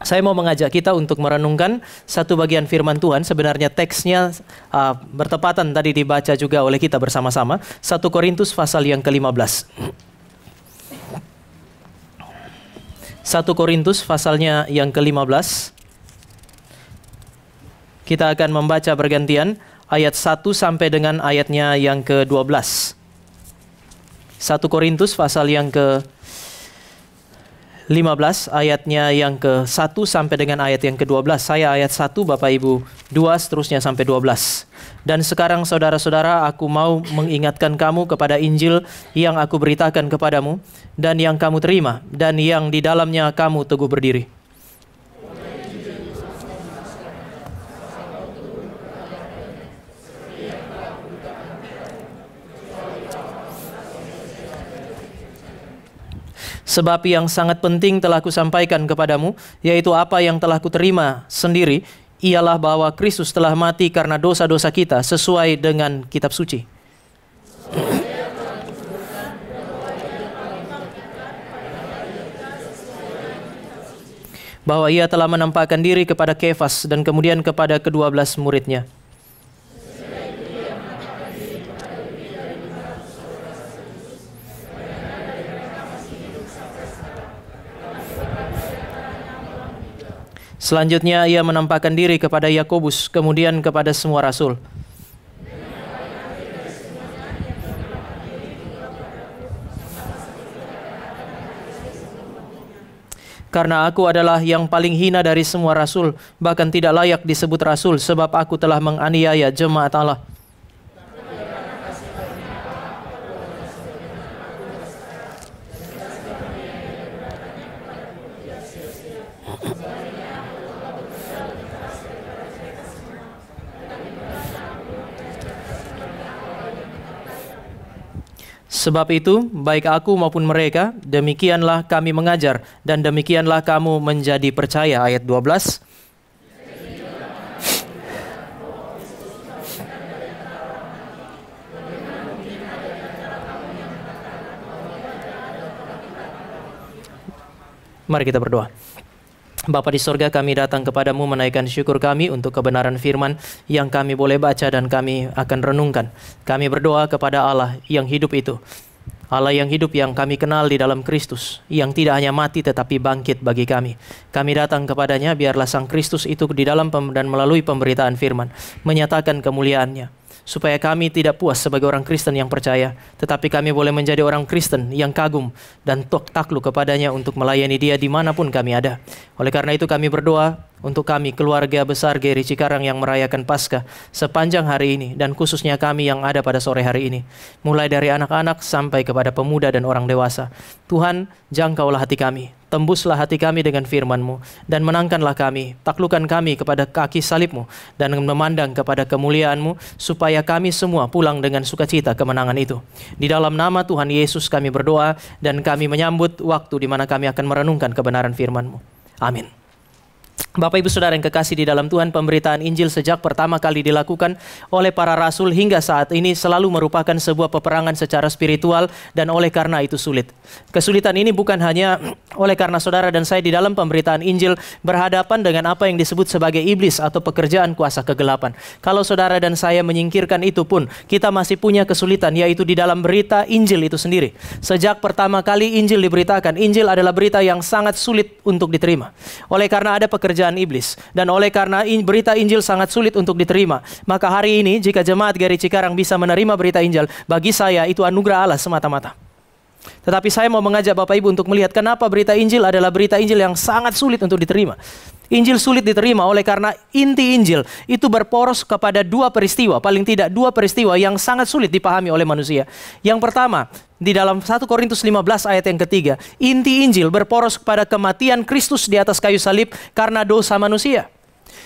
Saya mau mengajak kita untuk merenungkan satu bagian firman Tuhan. Sebenarnya teksnya bertepatan tadi dibaca juga oleh kita bersama-sama. 1 Korintus pasal yang ke-15. 1 Korintus pasalnya yang ke-15. Kita akan membaca bergantian ayat 1 sampai dengan ayatnya yang ke-12. 1 Korintus pasal yang ke-15 ayatnya yang ke-1 sampai dengan ayat yang ke-12. Saya ayat 1, Bapak Ibu 2, seterusnya sampai 12. Dan sekarang saudara-saudara, aku mau mengingatkan kamu kepada Injil yang aku beritakan kepadamu, dan yang kamu terima, dan yang di dalamnya kamu teguh berdiri. Sebab yang sangat penting telah kusampaikan kepadamu, yaitu apa yang telah kuterima sendiri, ialah bahwa Kristus telah mati karena dosa-dosa kita sesuai dengan kitab suci. Bahwa ia telah menampakkan diri kepada Kefas dan kemudian kepada ke-12 muridnya. Selanjutnya ia menampakkan diri kepada Yakobus, kemudian kepada semua rasul. Karena aku adalah yang paling hina dari semua rasul, bahkan tidak layak disebut rasul, sebab aku telah menganiaya jemaat Allah. Sebab itu, baik aku maupun mereka, demikianlah kami mengajar, dan demikianlah kamu menjadi percaya. Ayat 12. Mari kita berdoa. Bapa di sorga, kami datang kepadamu menaikkan syukur kami untuk kebenaran firman yang kami boleh baca dan kami akan renungkan. Kami berdoa kepada Allah yang hidup itu. Allah yang hidup yang kami kenal di dalam Kristus, yang tidak hanya mati tetapi bangkit bagi kami. Kami datang kepadanya, biarlah Sang Kristus itu di dalam dan melalui pemberitaan firman menyatakan kemuliaannya, supaya kami tidak puas sebagai orang Kristen yang percaya, tetapi kami boleh menjadi orang Kristen yang kagum dan takluk kepadanya untuk melayani dia dimanapun kami ada. Oleh karena itu kami berdoa untuk kami, keluarga besar GRI Cikarang yang merayakan Paskah sepanjang hari ini, dan khususnya kami yang ada pada sore hari ini, mulai dari anak-anak sampai kepada pemuda dan orang dewasa. Tuhan, jangkaulah hati kami, tembuslah hati kami dengan firman-Mu, dan menangkanlah kami, taklukkan kami kepada kaki salib-Mu, dan memandang kepada kemuliaan-Mu, supaya kami semua pulang dengan sukacita kemenangan itu. Di dalam nama Tuhan Yesus kami berdoa, dan kami menyambut waktu di mana kami akan merenungkan kebenaran firman-Mu. Amin. Bapak Ibu Saudara yang kekasih di dalam Tuhan, pemberitaan Injil sejak pertama kali dilakukan oleh para rasul hingga saat ini selalu merupakan sebuah peperangan secara spiritual, dan oleh karena itu sulit. Kesulitan ini bukan hanya oleh karena saudara dan saya di dalam pemberitaan Injil berhadapan dengan apa yang disebut sebagai iblis atau pekerjaan kuasa kegelapan. Kalau saudara dan saya menyingkirkan itu pun, kita masih punya kesulitan, yaitu di dalam berita Injil itu sendiri. Sejak pertama kali Injil diberitakan, Injil adalah berita yang sangat sulit untuk diterima. Oleh karena ada pekerjaan iblis, dan oleh karena berita Injil sangat sulit untuk diterima, maka hari ini jika jemaat GRI Cikarang bisa menerima berita Injil, bagi saya itu anugerah Allah semata-mata. Tetapi saya mau mengajak Bapak Ibu untuk melihat kenapa berita Injil adalah berita Injil yang sangat sulit untuk diterima. Injil sulit diterima oleh karena inti Injil itu berporos kepada dua peristiwa, paling tidak dua peristiwa yang sangat sulit dipahami oleh manusia. Yang pertama, di dalam 1 Korintus 15 ayat yang ketiga, inti Injil berporos kepada kematian Kristus di atas kayu salib karena dosa manusia.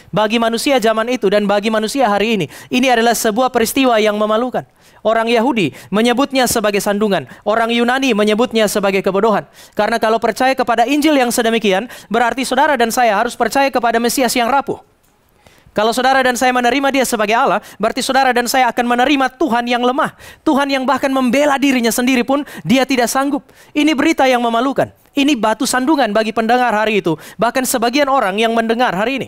Bagi manusia zaman itu dan bagi manusia hari ini adalah sebuah peristiwa yang memalukan. Orang Yahudi menyebutnya sebagai sandungan, orang Yunani menyebutnya sebagai kebodohan. Karena kalau percaya kepada Injil yang sedemikian, berarti saudara dan saya harus percaya kepada Mesias yang rapuh. Kalau saudara dan saya menerima dia sebagai Allah, berarti saudara dan saya akan menerima Tuhan yang lemah. Tuhan yang bahkan membela dirinya sendiri pun dia tidak sanggup. Ini berita yang memalukan. Ini batu sandungan bagi pendengar hari itu. Bahkan sebagian orang yang mendengar hari ini.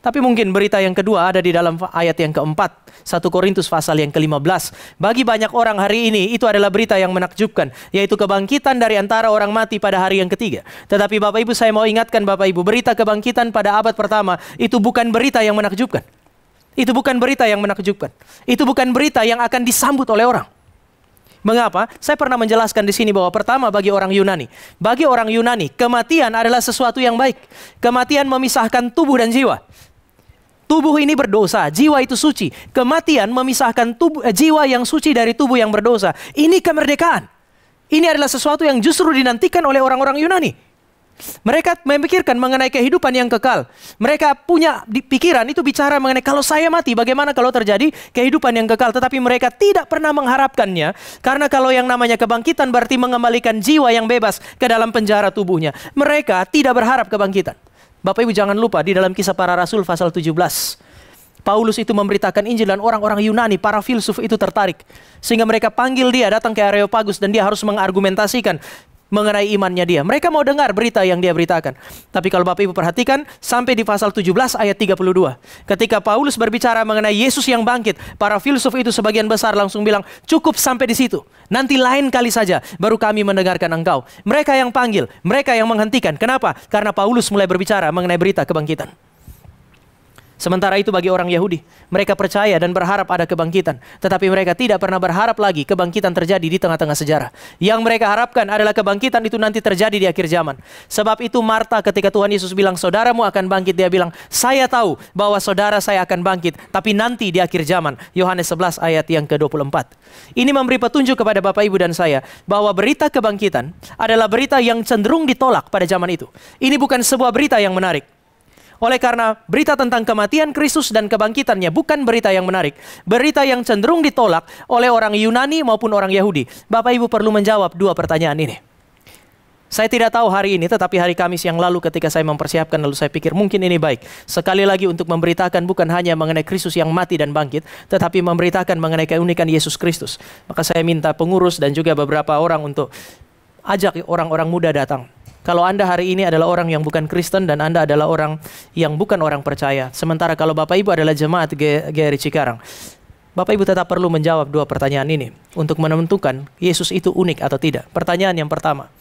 Tapi mungkin berita yang kedua ada di dalam ayat yang keempat. 1 Korintus pasal yang ke-15. Bagi banyak orang hari ini itu adalah berita yang menakjubkan. Yaitu kebangkitan dari antara orang mati pada hari yang ketiga. Tetapi Bapak Ibu, saya mau ingatkan Bapak Ibu, berita kebangkitan pada abad pertama itu bukan berita yang menakjubkan. Itu bukan berita yang menakjubkan. Itu bukan berita yang akan disambut oleh orang. Mengapa? Saya pernah menjelaskan di sini bahwa pertama bagi orang Yunani. Bagi orang Yunani, kematian adalah sesuatu yang baik. Kematian memisahkan tubuh dan jiwa. Tubuh ini berdosa, jiwa itu suci. Kematian memisahkan jiwa yang suci dari tubuh yang berdosa. Ini kemerdekaan. Ini adalah sesuatu yang justru dinantikan oleh orang-orang Yunani. Mereka memikirkan mengenai kehidupan yang kekal. Mereka punya pikiran itu bicara mengenai kalau saya mati, bagaimana kalau terjadi kehidupan yang kekal. Tetapi mereka tidak pernah mengharapkannya. Karena kalau yang namanya kebangkitan berarti mengembalikan jiwa yang bebas ke dalam penjara tubuhnya. Mereka tidak berharap kebangkitan. Bapak Ibu jangan lupa di dalam Kisah Para Rasul pasal 17. Paulus itu memberitakan Injil dan orang-orang Yunani, para filsuf itu tertarik. Sehingga mereka panggil dia datang ke Areopagus dan dia harus mengargumentasikan mengenai imannya dia. Mereka mau dengar berita yang dia beritakan. Tapi kalau Bapak Ibu perhatikan, sampai di pasal 17 ayat 32. Ketika Paulus berbicara mengenai Yesus yang bangkit, para filsuf itu sebagian besar langsung bilang, cukup sampai di situ. Nanti lain kali saja, baru kami mendengarkan engkau. Mereka yang panggil, mereka yang menghentikan. Kenapa? Karena Paulus mulai berbicara mengenai berita kebangkitan. Sementara itu bagi orang Yahudi, mereka percaya dan berharap ada kebangkitan. Tetapi mereka tidak pernah berharap lagi kebangkitan terjadi di tengah-tengah sejarah. Yang mereka harapkan adalah kebangkitan itu nanti terjadi di akhir zaman. Sebab itu Marta ketika Tuhan Yesus bilang, saudaramu akan bangkit, dia bilang, saya tahu bahwa saudara saya akan bangkit, tapi nanti di akhir zaman. Yohanes 11 ayat yang ke-24. Ini memberi petunjuk kepada Bapak Ibu dan saya, bahwa berita kebangkitan adalah berita yang cenderung ditolak pada zaman itu. Ini bukan sebuah berita yang menarik. Oleh karena berita tentang kematian Kristus dan kebangkitannya bukan berita yang menarik. Berita yang cenderung ditolak oleh orang Yunani maupun orang Yahudi. Bapak Ibu perlu menjawab dua pertanyaan ini. Saya tidak tahu hari ini, tetapi hari Kamis yang lalu ketika saya mempersiapkan, lalu saya pikir mungkin ini baik. Sekali lagi untuk memberitakan bukan hanya mengenai Kristus yang mati dan bangkit, tetapi memberitakan mengenai keunikan Yesus Kristus. Maka saya minta pengurus dan juga beberapa orang untuk ajak orang-orang muda datang. Kalau Anda hari ini adalah orang yang bukan Kristen dan Anda adalah orang yang bukan orang percaya. Sementara kalau Bapak Ibu adalah jemaat GRI Cikarang, Bapak Ibu tetap perlu menjawab dua pertanyaan ini untuk menentukan Yesus itu unik atau tidak. Pertanyaan yang pertama,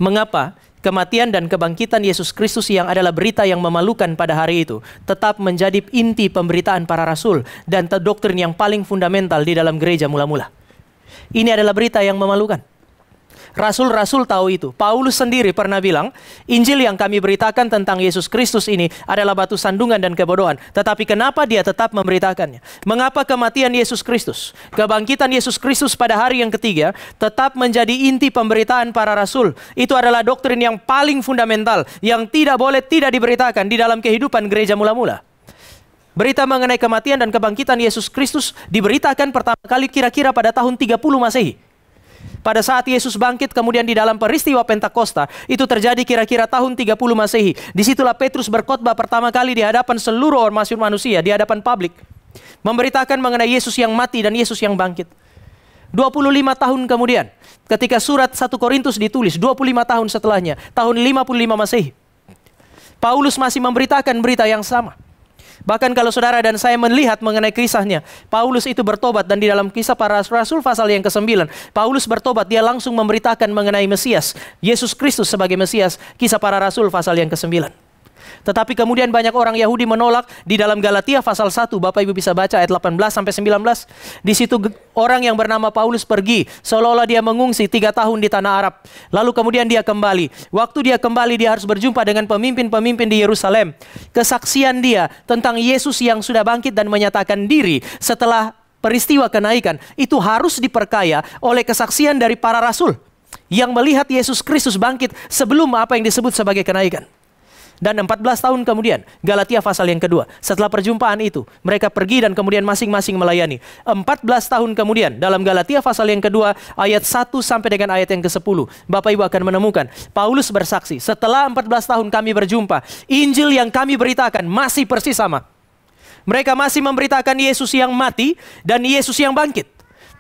mengapa kematian dan kebangkitan Yesus Kristus yang adalah berita yang memalukan pada hari itu tetap menjadi inti pemberitaan para rasul dan doktrin yang paling fundamental di dalam gereja mula-mula? Ini adalah berita yang memalukan. Rasul-rasul tahu itu. Paulus sendiri pernah bilang, Injil yang kami beritakan tentang Yesus Kristus ini adalah batu sandungan dan kebodohan. Tetapi kenapa dia tetap memberitakannya? Mengapa kematian Yesus Kristus, kebangkitan Yesus Kristus pada hari yang ketiga tetap menjadi inti pemberitaan para rasul? Itu adalah doktrin yang paling fundamental, yang tidak boleh tidak diberitakan di dalam kehidupan gereja mula-mula. Berita mengenai kematian dan kebangkitan Yesus Kristus diberitakan pertama kali kira-kira pada tahun 30 Masehi. Pada saat Yesus bangkit, kemudian di dalam peristiwa Pentakosta, itu terjadi kira-kira tahun 30 Masehi. Disitulah Petrus berkhotbah pertama kali di hadapan seluruh ormas manusia, di hadapan publik. Memberitakan mengenai Yesus yang mati dan Yesus yang bangkit. 25 tahun kemudian, ketika surat 1 Korintus ditulis, 25 tahun setelahnya, tahun 55 Masehi, Paulus masih memberitakan berita yang sama. Bahkan kalau saudara dan saya melihat mengenai kisahnya, Paulus itu bertobat dan di dalam Kisah Para Rasul pasal yang ke-9, Paulus bertobat, dia langsung memberitakan mengenai Mesias, Yesus Kristus sebagai Mesias, Kisah Para Rasul pasal yang ke-9. Tetapi kemudian banyak orang Yahudi menolak. Di dalam Galatia pasal 1, Bapak Ibu bisa baca ayat 18-19. Di situ orang yang bernama Paulus pergi, seolah-olah dia mengungsi 3 tahun di tanah Arab. Lalu kemudian dia kembali. Waktu dia kembali, dia harus berjumpa dengan pemimpin-pemimpin di Yerusalem. Kesaksian dia tentang Yesus yang sudah bangkit dan menyatakan diri setelah peristiwa kenaikan, itu harus diperkaya oleh kesaksian dari para rasul yang melihat Yesus Kristus bangkit sebelum apa yang disebut sebagai kenaikan. Dan 14 tahun kemudian, Galatia pasal yang kedua, setelah perjumpaan itu, mereka pergi dan kemudian masing-masing melayani. 14 tahun kemudian, dalam Galatia pasal yang kedua, ayat 1 sampai dengan ayat yang ke-10, Bapak Ibu akan menemukan, Paulus bersaksi, setelah 14 tahun kami berjumpa, Injil yang kami beritakan masih persis sama. Mereka masih memberitakan Yesus yang mati dan Yesus yang bangkit.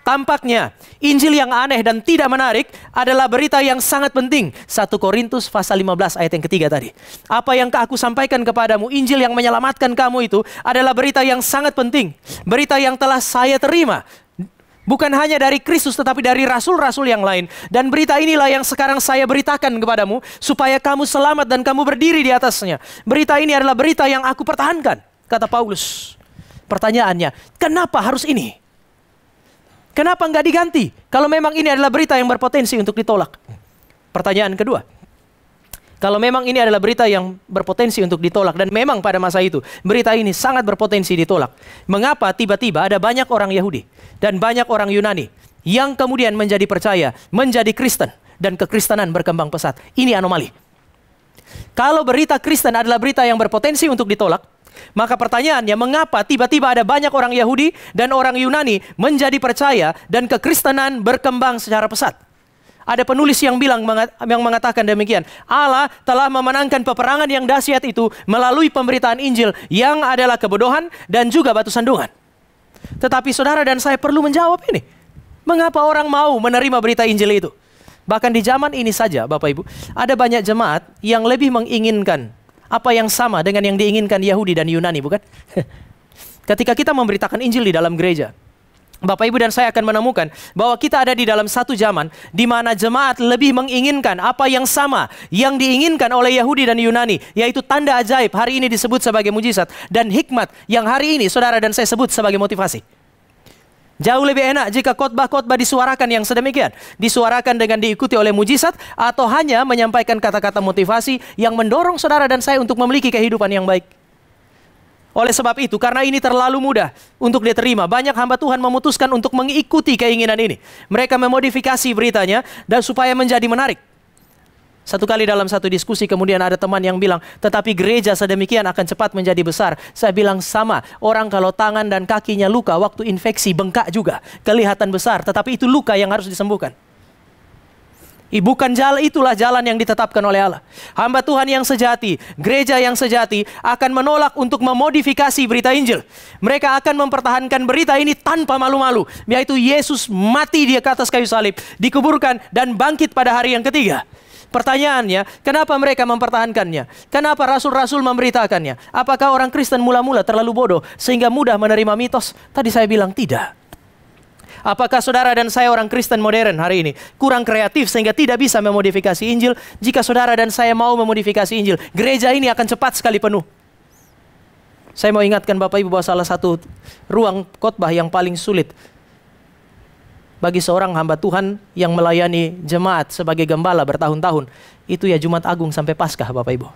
Tampaknya Injil yang aneh dan tidak menarik adalah berita yang sangat penting. 1 Korintus pasal 15 ayat yang ketiga tadi. Apa yang aku sampaikan kepadamu, Injil yang menyelamatkan kamu itu adalah berita yang sangat penting. Berita yang telah saya terima. Bukan hanya dari Kristus tetapi dari rasul-rasul yang lain. Dan berita inilah yang sekarang saya beritakan kepadamu supaya kamu selamat dan kamu berdiri di atasnya. Berita ini adalah berita yang aku pertahankan, kata Paulus. Pertanyaannya, kenapa harus ini? Kenapa nggak diganti? Kalau memang ini adalah berita yang berpotensi untuk ditolak. Pertanyaan kedua. Kalau memang ini adalah berita yang berpotensi untuk ditolak, dan memang pada masa itu berita ini sangat berpotensi ditolak. Mengapa tiba-tiba ada banyak orang Yahudi dan banyak orang Yunani yang kemudian menjadi percaya, menjadi Kristen, dan kekristenan berkembang pesat? Ini anomali. Kalau berita Kristen adalah berita yang berpotensi untuk ditolak, maka pertanyaannya, mengapa tiba-tiba ada banyak orang Yahudi dan orang Yunani menjadi percaya dan kekristenan berkembang secara pesat? Ada penulis yang mengatakan demikian. Allah telah memenangkan peperangan yang dahsyat itu melalui pemberitaan Injil yang adalah kebodohan dan juga batu sandungan. Tetapi saudara dan saya perlu menjawab ini. Mengapa orang mau menerima berita Injil itu? Bahkan di zaman ini saja, Bapak Ibu, ada banyak jemaat yang lebih menginginkan apa yang sama dengan yang diinginkan Yahudi dan Yunani, bukan? Ketika kita memberitakan Injil di dalam gereja, Bapak Ibu dan saya akan menemukan bahwa kita ada di dalam satu zaman di mana jemaat lebih menginginkan apa yang sama yang diinginkan oleh Yahudi dan Yunani, yaitu tanda ajaib, hari ini disebut sebagai mujizat, dan hikmat yang hari ini saudara dan saya sebut sebagai motivasi. Jauh lebih enak jika khotbah-khotbah disuarakan yang sedemikian, disuarakan dengan diikuti oleh mujizat, atau hanya menyampaikan kata-kata motivasi yang mendorong saudara dan saya untuk memiliki kehidupan yang baik. Oleh sebab itu, karena ini terlalu mudah untuk diterima, banyak hamba Tuhan memutuskan untuk mengikuti keinginan ini. Mereka memodifikasi beritanya dan supaya menjadi menarik. Satu kali dalam satu diskusi kemudian ada teman yang bilang, tetapi gereja sedemikian akan cepat menjadi besar. Saya bilang sama, orang kalau tangan dan kakinya luka waktu infeksi bengkak juga, kelihatan besar, tetapi itu luka yang harus disembuhkan. Bukan jalan, itulah jalan yang ditetapkan oleh Allah. Hamba Tuhan yang sejati, gereja yang sejati akan menolak untuk memodifikasi berita Injil. Mereka akan mempertahankan berita ini tanpa malu-malu, yaitu Yesus mati di atas kayu salib, dikuburkan dan bangkit pada hari yang ketiga. Pertanyaannya, kenapa mereka mempertahankannya? Kenapa rasul-rasul memberitakannya? Apakah orang Kristen mula-mula terlalu bodoh sehingga mudah menerima mitos? Tadi saya bilang tidak. Apakah saudara dan saya orang Kristen modern hari ini kurang kreatif sehingga tidak bisa memodifikasi Injil? Jika saudara dan saya mau memodifikasi Injil, gereja ini akan cepat sekali penuh. Saya mau ingatkan Bapak Ibu bahwa salah satu ruang khotbah yang paling sulit bagi seorang hamba Tuhan yang melayani jemaat sebagai gembala bertahun-tahun, itu ya Jumat Agung sampai Paskah, Bapak Ibu.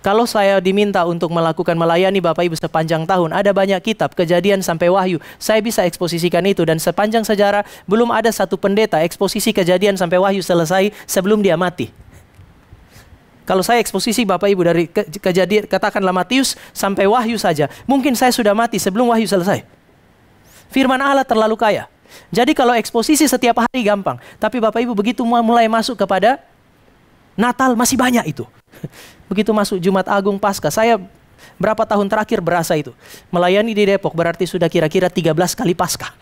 Kalau saya diminta untuk melayani Bapak Ibu sepanjang tahun, ada banyak kitab, Kejadian sampai Wahyu. Saya bisa eksposisikan itu, dan sepanjang sejarah belum ada satu pendeta eksposisi Kejadian sampai Wahyu selesai sebelum dia mati. Kalau saya eksposisi Bapak Ibu dari Kejadian, katakanlah Matius sampai Wahyu saja, mungkin saya sudah mati sebelum Wahyu selesai. Firman Allah terlalu kaya. Jadi kalau eksposisi setiap hari gampang, tapi Bapak Ibu begitu mulai masuk kepada Natal masih banyak itu. Begitu masuk Jumat Agung, Paskah, saya berapa tahun terakhir berasa itu. Melayani di Depok berarti sudah kira-kira 13 kali Paskah.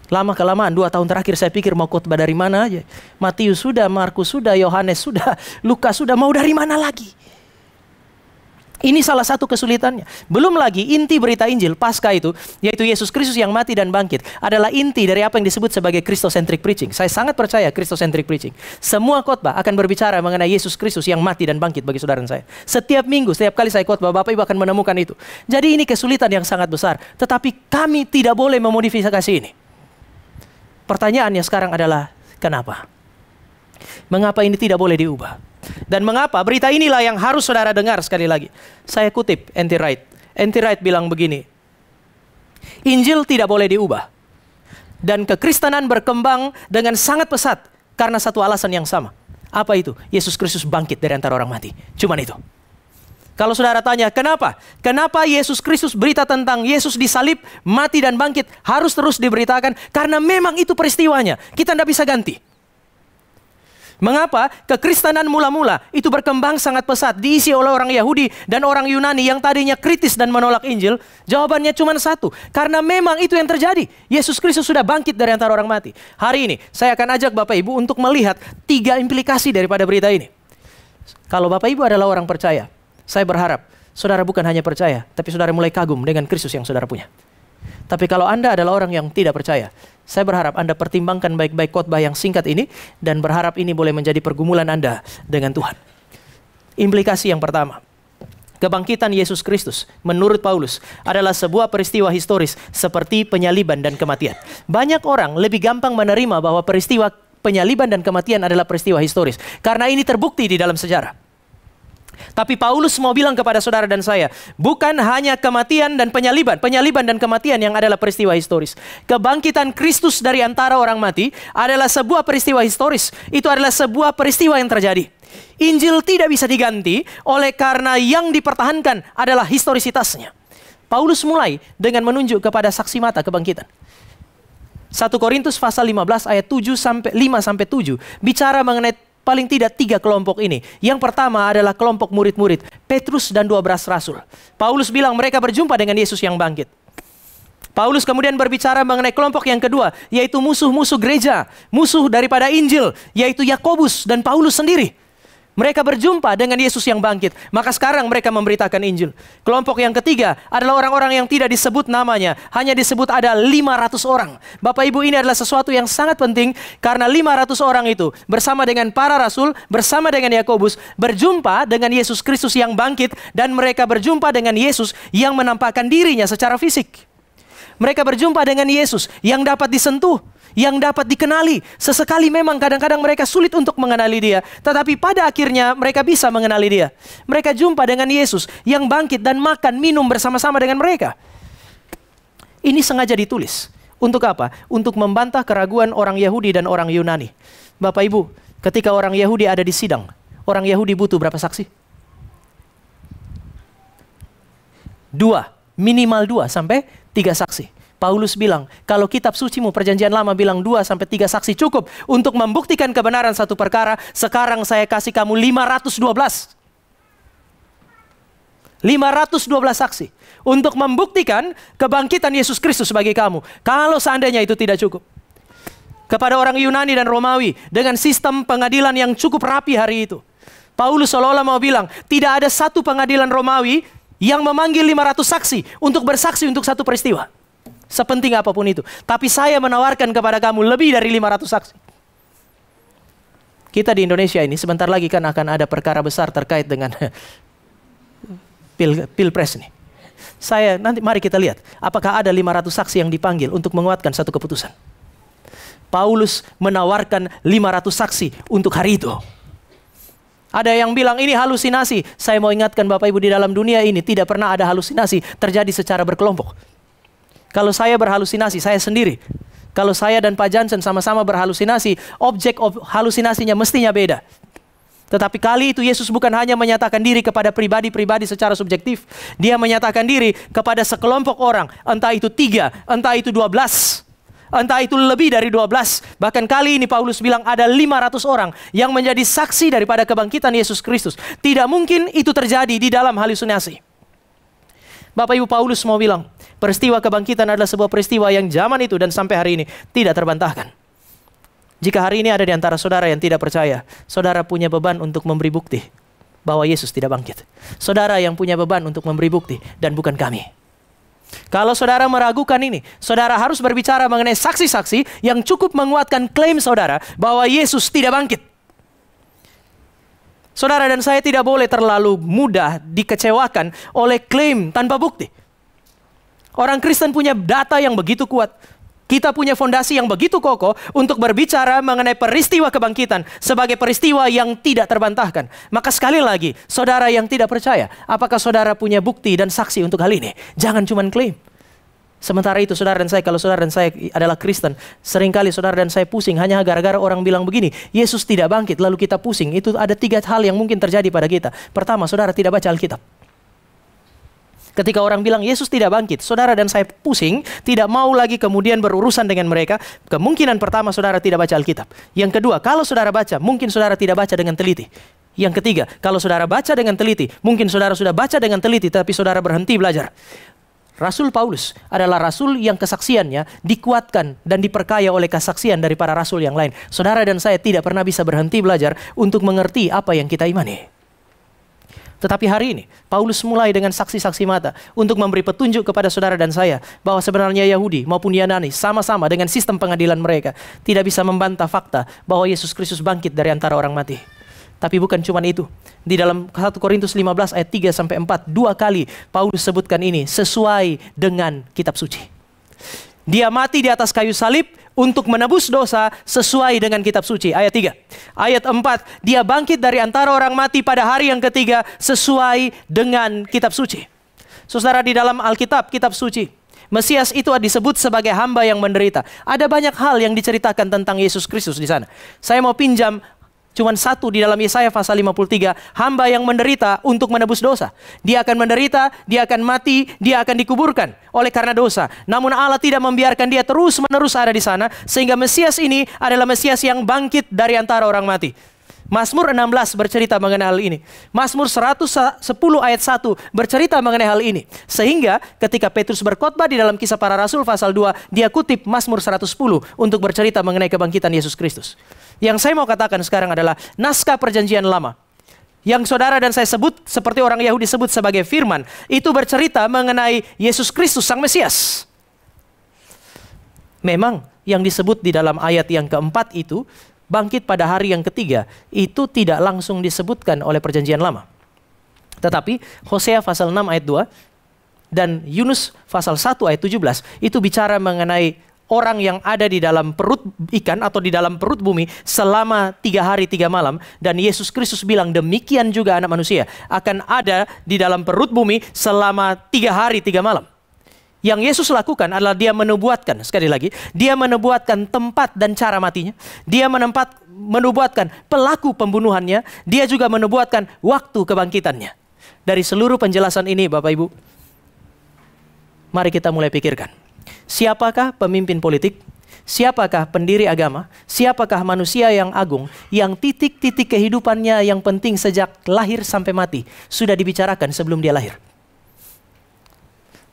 Lama-kelamaan 2 tahun terakhir saya pikir mau khotbah dari mana aja. Matius sudah, Markus sudah, Yohanes sudah, Lukas sudah, mau dari mana lagi? Ini salah satu kesulitannya. Belum lagi inti berita Injil Paskah itu, yaitu Yesus Kristus yang mati dan bangkit, adalah inti dari apa yang disebut sebagai Christocentric preaching. Saya sangat percaya Christocentric preaching. Semua khotbah akan berbicara mengenai Yesus Kristus yang mati dan bangkit bagi saudara dan saya. Setiap minggu, setiap kali saya khotbah, Bapak Ibu akan menemukan itu. Jadi ini kesulitan yang sangat besar. Tetapi kami tidak boleh memodifikasi ini. Pertanyaannya sekarang adalah, kenapa? Mengapa ini tidak boleh diubah? Dan mengapa berita inilah yang harus saudara dengar sekali lagi. Saya kutip N.T. Wright. N.T. Wright bilang begini, Injil tidak boleh diubah. Dan kekristenan berkembang dengan sangat pesat karena satu alasan yang sama. Apa itu? Yesus Kristus bangkit dari antara orang mati. Cuman itu. Kalau saudara tanya, kenapa? Kenapa Yesus Kristus, berita tentang Yesus disalib, mati dan bangkit harus terus diberitakan? Karena memang itu peristiwanya. Kita tidak bisa ganti. Mengapa kekristenan mula-mula itu berkembang sangat pesat, diisi oleh orang Yahudi dan orang Yunani yang tadinya kritis dan menolak Injil? Jawabannya cuma satu, karena memang itu yang terjadi. Yesus Kristus sudah bangkit dari antara orang mati. Hari ini saya akan ajak Bapak Ibu untuk melihat 3 implikasi daripada berita ini. Kalau Bapak Ibu adalah orang percaya, saya berharap saudara bukan hanya percaya, tapi saudara mulai kagum dengan Kristus yang saudara punya. Tapi kalau Anda adalah orang yang tidak percaya, saya berharap Anda pertimbangkan baik-baik khotbah yang singkat ini dan berharap ini boleh menjadi pergumulan Anda dengan Tuhan. Implikasi yang pertama, kebangkitan Yesus Kristus menurut Paulus adalah sebuah peristiwa historis seperti penyaliban dan kematian. Banyak orang lebih gampang menerima bahwa peristiwa penyaliban dan kematian adalah peristiwa historis karena ini terbukti di dalam sejarah. Tapi Paulus mau bilang kepada saudara dan saya, bukan hanya kematian dan penyaliban dan kematian yang adalah peristiwa historis. Kebangkitan Kristus dari antara orang mati adalah sebuah peristiwa historis. Itu adalah sebuah peristiwa yang terjadi. Injil tidak bisa diganti oleh karena yang dipertahankan adalah historisitasnya. Paulus mulai dengan menunjuk kepada saksi mata kebangkitan. 1 Korintus pasal 15 ayat 5-7 bicara mengenai paling tidak 3 kelompok ini. Yang pertama adalah kelompok murid-murid, Petrus dan 12 rasul. Paulus bilang mereka berjumpa dengan Yesus yang bangkit. Paulus kemudian berbicara mengenai kelompok yang kedua, yaitu musuh-musuh gereja, musuh daripada Injil, yaitu Yakobus dan Paulus sendiri. Mereka berjumpa dengan Yesus yang bangkit. Maka sekarang mereka memberitakan Injil. Kelompok yang ketiga adalah orang-orang yang tidak disebut namanya. Hanya disebut ada 500 orang. Bapak Ibu, ini adalah sesuatu yang sangat penting. Karena 500 orang itu bersama dengan para rasul, bersama dengan Yakobus, berjumpa dengan Yesus Kristus yang bangkit. Dan mereka berjumpa dengan Yesus yang menampakkan dirinya secara fisik. Mereka berjumpa dengan Yesus yang dapat disentuh, yang dapat dikenali. Sesekali memang kadang-kadang mereka sulit untuk mengenali dia. Tetapi pada akhirnya mereka bisa mengenali dia. Mereka jumpa dengan Yesus yang bangkit dan makan, minum bersama-sama dengan mereka. Ini sengaja ditulis. Untuk apa? Untuk membantah keraguan orang Yahudi dan orang Yunani. Bapak Ibu, ketika orang Yahudi ada di sidang, orang Yahudi butuh berapa saksi? 2, minimal 2 sampai 3 saksi. Paulus bilang, kalau kitab sucimu perjanjian lama bilang 2 sampai 3 saksi cukup untuk membuktikan kebenaran satu perkara, sekarang saya kasih kamu 512. 512 saksi untuk membuktikan kebangkitan Yesus Kristus bagi kamu. Kalau seandainya itu tidak cukup. Kepada orang Yunani dan Romawi dengan sistem pengadilan yang cukup rapi hari itu, Paulus seolah-olah mau bilang, tidak ada satu pengadilan Romawi yang memanggil 500 saksi untuk bersaksi untuk satu peristiwa. Sepenting apapun itu. Tapi saya menawarkan kepada kamu lebih dari 500 saksi. Kita di Indonesia ini sebentar lagi kan akan ada perkara besar terkait dengan Pilpres ini. Mari kita lihat. Apakah ada 500 saksi yang dipanggil untuk menguatkan satu keputusan. Paulus menawarkan 500 saksi untuk hari itu. Ada yang bilang ini halusinasi. Saya mau ingatkan Bapak Ibu, di dalam dunia ini tidak pernah ada halusinasi terjadi secara berkelompok. Kalau saya berhalusinasi, saya sendiri. Kalau saya dan Pak Jansen sama-sama berhalusinasi, objek halusinasinya mestinya beda. Tetapi kali itu Yesus bukan hanya menyatakan diri kepada pribadi-pribadi secara subjektif. Dia menyatakan diri kepada sekelompok orang. Entah itu 3, entah itu 12. Entah itu lebih dari 12. Bahkan kali ini Paulus bilang ada 500 orang yang menjadi saksi daripada kebangkitan Yesus Kristus. Tidak mungkin itu terjadi di dalam halusinasi. Bapak Ibu, Paulus mau bilang, peristiwa kebangkitan adalah sebuah peristiwa yang zaman itu dan sampai hari ini tidak terbantahkan. Jika hari ini ada di antara saudara yang tidak percaya, saudara punya beban untuk memberi bukti bahwa Yesus tidak bangkit. Saudara yang punya beban untuk memberi bukti dan bukan kami. Kalau saudara meragukan ini, saudara harus berbicara mengenai saksi-saksi yang cukup menguatkan klaim saudara bahwa Yesus tidak bangkit. Saudara dan saya tidak boleh terlalu mudah dikecewakan oleh klaim tanpa bukti. Orang Kristen punya data yang begitu kuat. Kita punya fondasi yang begitu kokoh untuk berbicara mengenai peristiwa kebangkitan sebagai peristiwa yang tidak terbantahkan. Maka sekali lagi, saudara yang tidak percaya, apakah saudara punya bukti dan saksi untuk hal ini? Jangan cuma klaim. Sementara itu saudara dan saya, kalau saudara dan saya adalah Kristen, seringkali saudara dan saya pusing hanya gara-gara orang bilang begini, Yesus tidak bangkit, lalu kita pusing. Itu ada 3 hal yang mungkin terjadi pada kita. Pertama, saudara tidak baca Alkitab. Ketika orang bilang Yesus tidak bangkit, saudara dan saya pusing, tidak mau lagi kemudian berurusan dengan mereka. Kemungkinan pertama, saudara tidak baca Alkitab. Yang kedua, kalau saudara baca, mungkin saudara tidak baca dengan teliti. Yang ketiga, kalau saudara baca dengan teliti, mungkin saudara sudah baca dengan teliti, tapi saudara berhenti belajar. Rasul Paulus adalah rasul yang kesaksiannya dikuatkan dan diperkaya oleh kesaksian dari para rasul yang lain. Saudara dan saya tidak pernah bisa berhenti belajar untuk mengerti apa yang kita imani. Tetapi hari ini, Paulus mulai dengan saksi-saksi mata untuk memberi petunjuk kepada saudara dan saya bahwa sebenarnya Yahudi maupun Yunani sama-sama dengan sistem pengadilan mereka tidak bisa membantah fakta bahwa Yesus Kristus bangkit dari antara orang mati. Tapi bukan cuma itu. Di dalam 1 Korintus 15 ayat 3-4, 2 kali Paulus sebutkan ini sesuai dengan kitab suci. Dia mati di atas kayu salib untuk menebus dosa sesuai dengan kitab suci. Ayat 3. Ayat 4. Dia bangkit dari antara orang mati pada hari yang ketiga sesuai dengan kitab suci. Saudara, di dalam Alkitab, kitab suci, Mesias itu disebut sebagai hamba yang menderita. Ada banyak hal yang diceritakan tentang Yesus Kristus di sana. Saya mau pinjam cuman satu di dalam Yesaya pasal 53, hamba yang menderita untuk menebus dosa. Dia akan menderita, dia akan mati, dia akan dikuburkan oleh karena dosa. Namun Allah tidak membiarkan dia terus-menerus ada di sana, sehingga Mesias ini adalah Mesias yang bangkit dari antara orang mati. Mazmur 16 bercerita mengenai hal ini. Mazmur 110 ayat 1 bercerita mengenai hal ini. Sehingga ketika Petrus berkhotbah di dalam Kisah Para Rasul pasal 2, dia kutip Mazmur 110 untuk bercerita mengenai kebangkitan Yesus Kristus. Yang saya mau katakan sekarang adalah naskah perjanjian lama yang saudara dan saya sebut seperti orang Yahudi sebut sebagai firman, itu bercerita mengenai Yesus Kristus Sang Mesias. Memang yang disebut di dalam ayat yang keempat itu, bangkit pada hari yang ketiga, itu tidak langsung disebutkan oleh perjanjian lama. Tetapi Hosea pasal 6 ayat 2 dan Yunus pasal 1 ayat 17 itu bicara mengenai orang yang ada di dalam perut ikan atau di dalam perut bumi selama 3 hari 3 malam. Dan Yesus Kristus bilang demikian juga anak manusia akan ada di dalam perut bumi selama 3 hari 3 malam. Yang Yesus lakukan adalah dia menubuatkan, sekali lagi, dia menubuatkan tempat dan cara matinya. Dia menubuatkan pelaku pembunuhannya. Dia juga menubuatkan waktu kebangkitannya. Dari seluruh penjelasan ini Bapak Ibu, mari kita mulai pikirkan. Siapakah pemimpin politik? Siapakah pendiri agama? Siapakah manusia yang agung yang titik-titik kehidupannya yang penting sejak lahir sampai mati sudah dibicarakan sebelum dia lahir?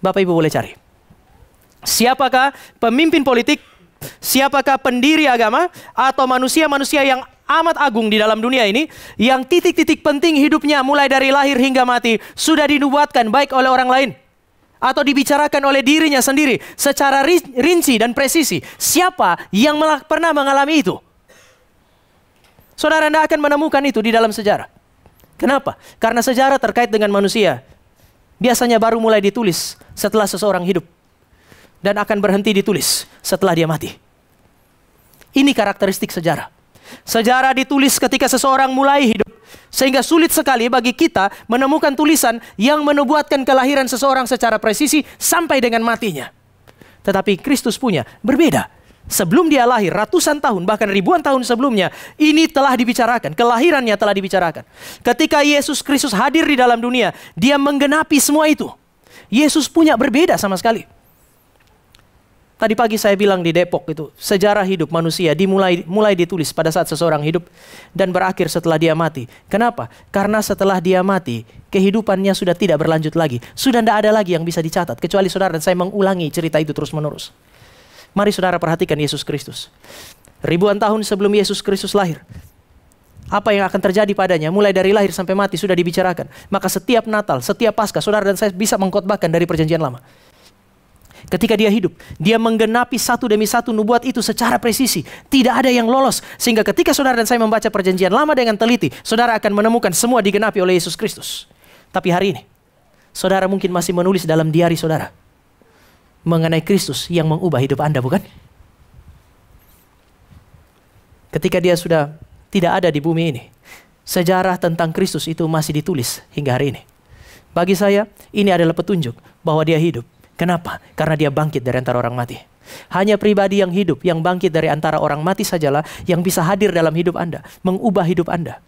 Bapak Ibu boleh cari. Siapakah pemimpin politik? Siapakah pendiri agama atau manusia-manusia yang amat agung di dalam dunia ini yang titik-titik penting hidupnya mulai dari lahir hingga mati sudah dinubuatkan baik oleh orang lain atau dibicarakan oleh dirinya sendiri secara rinci dan presisi? Siapa yang pernah mengalami itu? Saudara, Anda akan menemukan itu di dalam sejarah. Kenapa? Karena sejarah terkait dengan manusia biasanya baru mulai ditulis setelah seseorang hidup dan akan berhenti ditulis setelah dia mati. Ini karakteristik sejarah. Sejarah ditulis ketika seseorang mulai hidup, sehingga sulit sekali bagi kita menemukan tulisan yang menubuatkan kelahiran seseorang secara presisi sampai dengan matinya. Tetapi Kristus punya berbeda. Sebelum dia lahir, ratusan tahun bahkan ribuan tahun sebelumnya, ini telah dibicarakan, kelahirannya telah dibicarakan. Ketika Yesus Kristus hadir di dalam dunia, dia menggenapi semua itu. Yesus punya berbeda sama sekali. Tadi pagi saya bilang di Depok itu, sejarah hidup manusia mulai ditulis pada saat seseorang hidup dan berakhir setelah dia mati. Kenapa? Karena setelah dia mati, kehidupannya sudah tidak berlanjut lagi. Sudah tidak ada lagi yang bisa dicatat, kecuali saudara dan saya mengulangi cerita itu terus menerus. Mari saudara perhatikan Yesus Kristus. Ribuan tahun sebelum Yesus Kristus lahir, apa yang akan terjadi padanya mulai dari lahir sampai mati sudah dibicarakan. Maka setiap Natal, setiap Paskah, saudara dan saya bisa mengkhotbahkan dari perjanjian lama. Ketika dia hidup, dia menggenapi satu demi satu nubuat itu secara presisi. Tidak ada yang lolos. Sehingga ketika saudara dan saya membaca perjanjian lama dengan teliti, saudara akan menemukan semua digenapi oleh Yesus Kristus. Tapi hari ini, saudara mungkin masih menulis dalam diari saudara mengenai Kristus yang mengubah hidup Anda, bukan? Ketika dia sudah tidak ada di bumi ini, sejarah tentang Kristus itu masih ditulis hingga hari ini. Bagi saya, ini adalah petunjuk bahwa dia hidup. Kenapa? Karena dia bangkit dari antara orang mati. Hanya pribadi yang hidup, yang bangkit dari antara orang mati sajalah yang bisa hadir dalam hidup Anda, mengubah hidup Anda.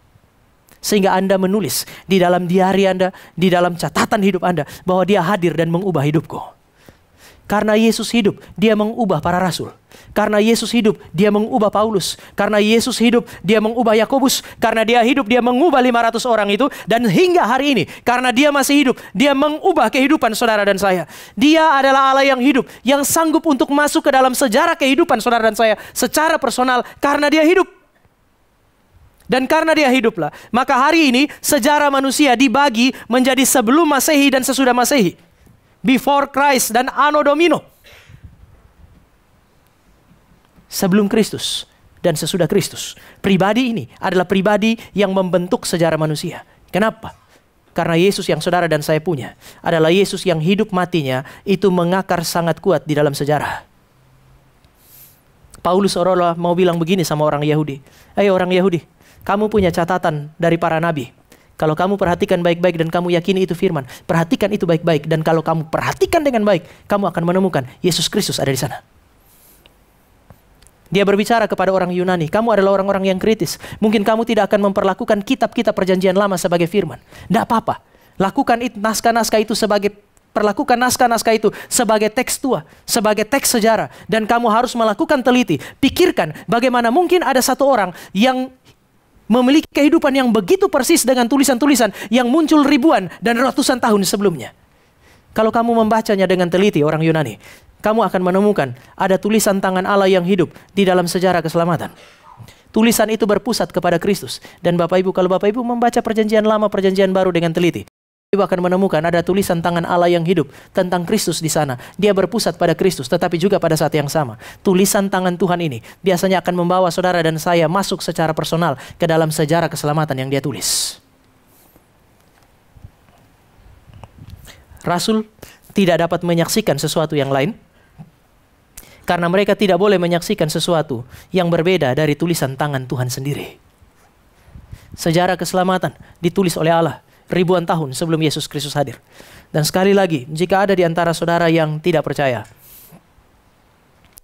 Sehingga Anda menulis di dalam diari Anda, di dalam catatan hidup Anda, bahwa Dia hadir dan mengubah hidupku. Karena Yesus hidup, Dia mengubah para rasul. Karena Yesus hidup, Dia mengubah Paulus. Karena Yesus hidup, Dia mengubah Yakobus. Karena Dia hidup, Dia mengubah 500 orang itu. Dan hingga hari ini, karena Dia masih hidup, Dia mengubah kehidupan saudara dan saya. Dia adalah Allah yang hidup, yang sanggup untuk masuk ke dalam sejarah kehidupan saudara dan saya secara personal, karena Dia hidup. Dan karena Dia hiduplah, maka hari ini sejarah manusia dibagi menjadi sebelum Masehi dan sesudah Masehi. Before Christ dan Anno Domino. Sebelum Kristus dan sesudah Kristus. Pribadi ini adalah pribadi yang membentuk sejarah manusia. Kenapa? Karena Yesus yang saudara dan saya punya adalah Yesus yang hidup matinya itu mengakar sangat kuat di dalam sejarah. Paulus seolah-olah mau bilang begini sama orang Yahudi. Ayo orang Yahudi, kamu punya catatan dari para nabi. Kalau kamu perhatikan baik-baik dan kamu yakini itu firman, perhatikan itu baik-baik. Dan kalau kamu perhatikan dengan baik, kamu akan menemukan Yesus Kristus ada di sana. Dia berbicara kepada orang Yunani, kamu adalah orang-orang yang kritis. Mungkin kamu tidak akan memperlakukan kitab-kitab perjanjian lama sebagai firman. Tidak apa-apa. Lakukan itu, naskah-naskah itu perlakukan naskah-naskah itu sebagai teks tua, sebagai teks sejarah. Dan kamu harus melakukan teliti. Pikirkan bagaimana mungkin ada satu orang yang memiliki kehidupan yang begitu persis dengan tulisan-tulisan yang muncul ribuan dan ratusan tahun sebelumnya. Kalau kamu membacanya dengan teliti orang Yunani, kamu akan menemukan ada tulisan tangan Allah yang hidup di dalam sejarah keselamatan. Tulisan itu berpusat kepada Kristus. Dan Bapak Ibu, kalau Bapak Ibu membaca perjanjian lama, perjanjian baru dengan teliti, Ibu akan menemukan ada tulisan tangan Allah yang hidup tentang Kristus di sana. Dia berpusat pada Kristus, tetapi juga pada saat yang sama. Tulisan tangan Tuhan ini biasanya akan membawa saudara dan saya masuk secara personal ke dalam sejarah keselamatan yang Dia tulis. Rasul tidak dapat menyaksikan sesuatu yang lain, karena mereka tidak boleh menyaksikan sesuatu yang berbeda dari tulisan tangan Tuhan sendiri. Sejarah keselamatan ditulis oleh Allah ribuan tahun sebelum Yesus Kristus hadir. Dan sekali lagi, jika ada di antara saudara yang tidak percaya,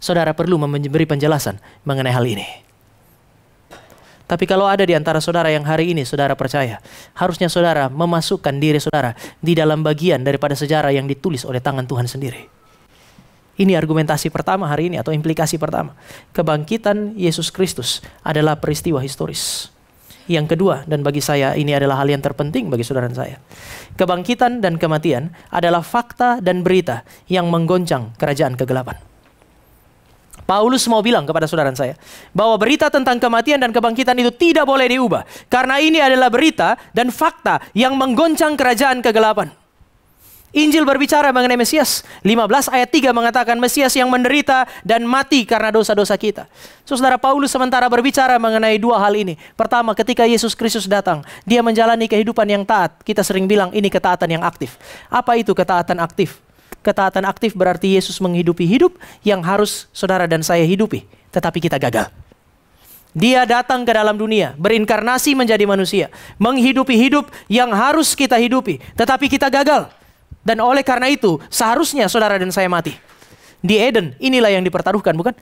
saudara perlu memberi penjelasan mengenai hal ini. Tapi kalau ada di antara saudara yang hari ini saudara percaya, harusnya saudara memasukkan diri saudara di dalam bagian daripada sejarah yang ditulis oleh tangan Tuhan sendiri. Ini argumentasi pertama hari ini atau implikasi pertama. Kebangkitan Yesus Kristus adalah peristiwa historis. Yang kedua, dan bagi saya ini adalah hal yang terpenting bagi saudara dan saya. Kebangkitan dan kematian adalah fakta dan berita yang menggoncang kerajaan kegelapan. Paulus mau bilang kepada saudara dan saya bahwa berita tentang kematian dan kebangkitan itu tidak boleh diubah. Karena ini adalah berita dan fakta yang menggoncang kerajaan kegelapan. Injil berbicara mengenai Mesias. 15 ayat 3 mengatakan Mesias yang menderita dan mati karena dosa-dosa kita. Saudara, Paulus sementara berbicara mengenai dua hal ini. Pertama, ketika Yesus Kristus datang, Dia menjalani kehidupan yang taat. Kita sering bilang ini ketaatan yang aktif. Apa itu ketaatan aktif? Ketaatan aktif berarti Yesus menghidupi hidup yang harus saudara dan saya hidupi, tetapi kita gagal. Dia datang ke dalam dunia, berinkarnasi menjadi manusia, menghidupi hidup yang harus kita hidupi, tetapi kita gagal. Dan oleh karena itu, seharusnya saudara dan saya mati. Di Eden, inilah yang dipertaruhkan, bukan?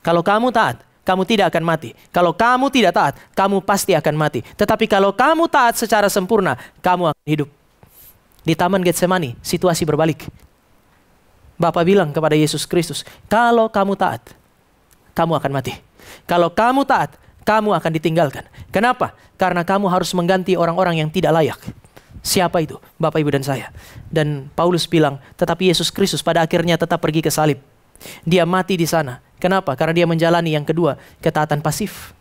Kalau kamu taat, kamu tidak akan mati. Kalau kamu tidak taat, kamu pasti akan mati. Tetapi kalau kamu taat secara sempurna, kamu akan hidup. Di Taman Getsemani, situasi berbalik. Bapa bilang kepada Yesus Kristus, kalau kamu taat, kamu akan mati. Kalau kamu taat, kamu akan ditinggalkan. Kenapa? Karena kamu harus mengganti orang-orang yang tidak layak. Siapa itu? Bapak, Ibu, dan saya. Dan Paulus bilang, tetapi Yesus Kristus pada akhirnya tetap pergi ke salib. Dia mati di sana. Kenapa? Karena Dia menjalani yang kedua, ketaatan pasif.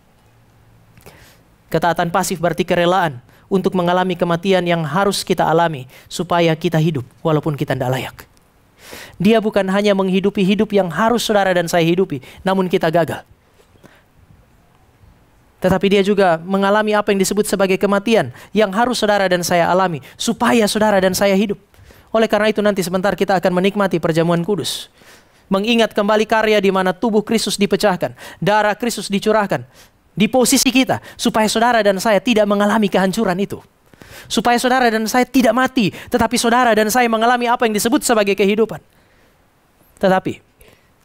Ketaatan pasif berarti kerelaan untuk mengalami kematian yang harus kita alami supaya kita hidup walaupun kita tidak layak. Dia bukan hanya menghidupi hidup yang harus saudara dan saya hidupi, namun kita gagal. Tetapi Dia juga mengalami apa yang disebut sebagai kematian yang harus saudara dan saya alami supaya saudara dan saya hidup. Oleh karena itu nanti sebentar kita akan menikmati perjamuan kudus. Mengingat kembali karya di mana tubuh Kristus dipecahkan, darah Kristus dicurahkan di posisi kita supaya saudara dan saya tidak mengalami kehancuran itu. Supaya saudara dan saya tidak mati, tetapi saudara dan saya mengalami apa yang disebut sebagai kehidupan. Tetapi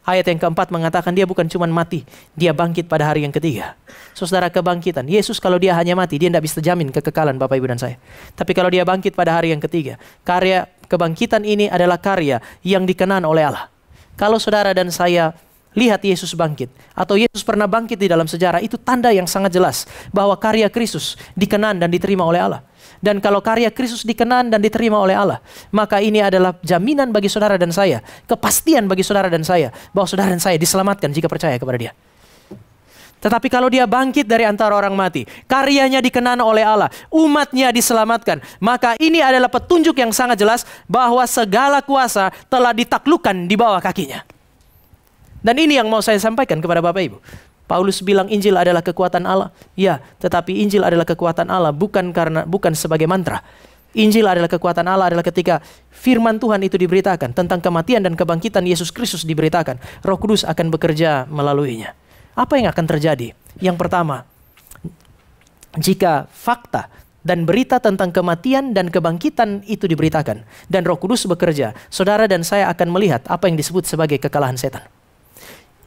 Ayat yang keempat mengatakan dia bukan cuma mati, dia bangkit pada hari yang ketiga. Saudara, kebangkitan. Yesus kalau dia hanya mati, dia tidak bisa jamin kekekalan Bapak Ibu dan saya. Tapi kalau dia bangkit pada hari yang ketiga, karya kebangkitan ini adalah karya yang dikenan oleh Allah. Kalau saudara dan saya lihat Yesus bangkit, atau Yesus pernah bangkit di dalam sejarah, itu tanda yang sangat jelas bahwa karya Kristus dikenan dan diterima oleh Allah. Dan kalau karya Kristus dikenan dan diterima oleh Allah, maka ini adalah jaminan bagi saudara dan saya, kepastian bagi saudara dan saya, bahwa saudara dan saya diselamatkan jika percaya kepada dia. Tetapi kalau dia bangkit dari antara orang mati, karyanya dikenan oleh Allah, umatnya diselamatkan, maka ini adalah petunjuk yang sangat jelas bahwa segala kuasa telah ditaklukkan di bawah kakinya. Dan ini yang mau saya sampaikan kepada Bapak Ibu. Paulus bilang Injil adalah kekuatan Allah. Ya, tetapi Injil adalah kekuatan Allah bukan sebagai mantra. Injil adalah kekuatan Allah adalah ketika firman Tuhan itu diberitakan tentang kematian dan kebangkitan Yesus Kristus diberitakan. Roh Kudus akan bekerja melaluinya. Apa yang akan terjadi? Yang pertama, jika fakta dan berita tentang kematian dan kebangkitan itu diberitakan dan Roh Kudus bekerja, saudara dan saya akan melihat apa yang disebut sebagai kekalahan setan.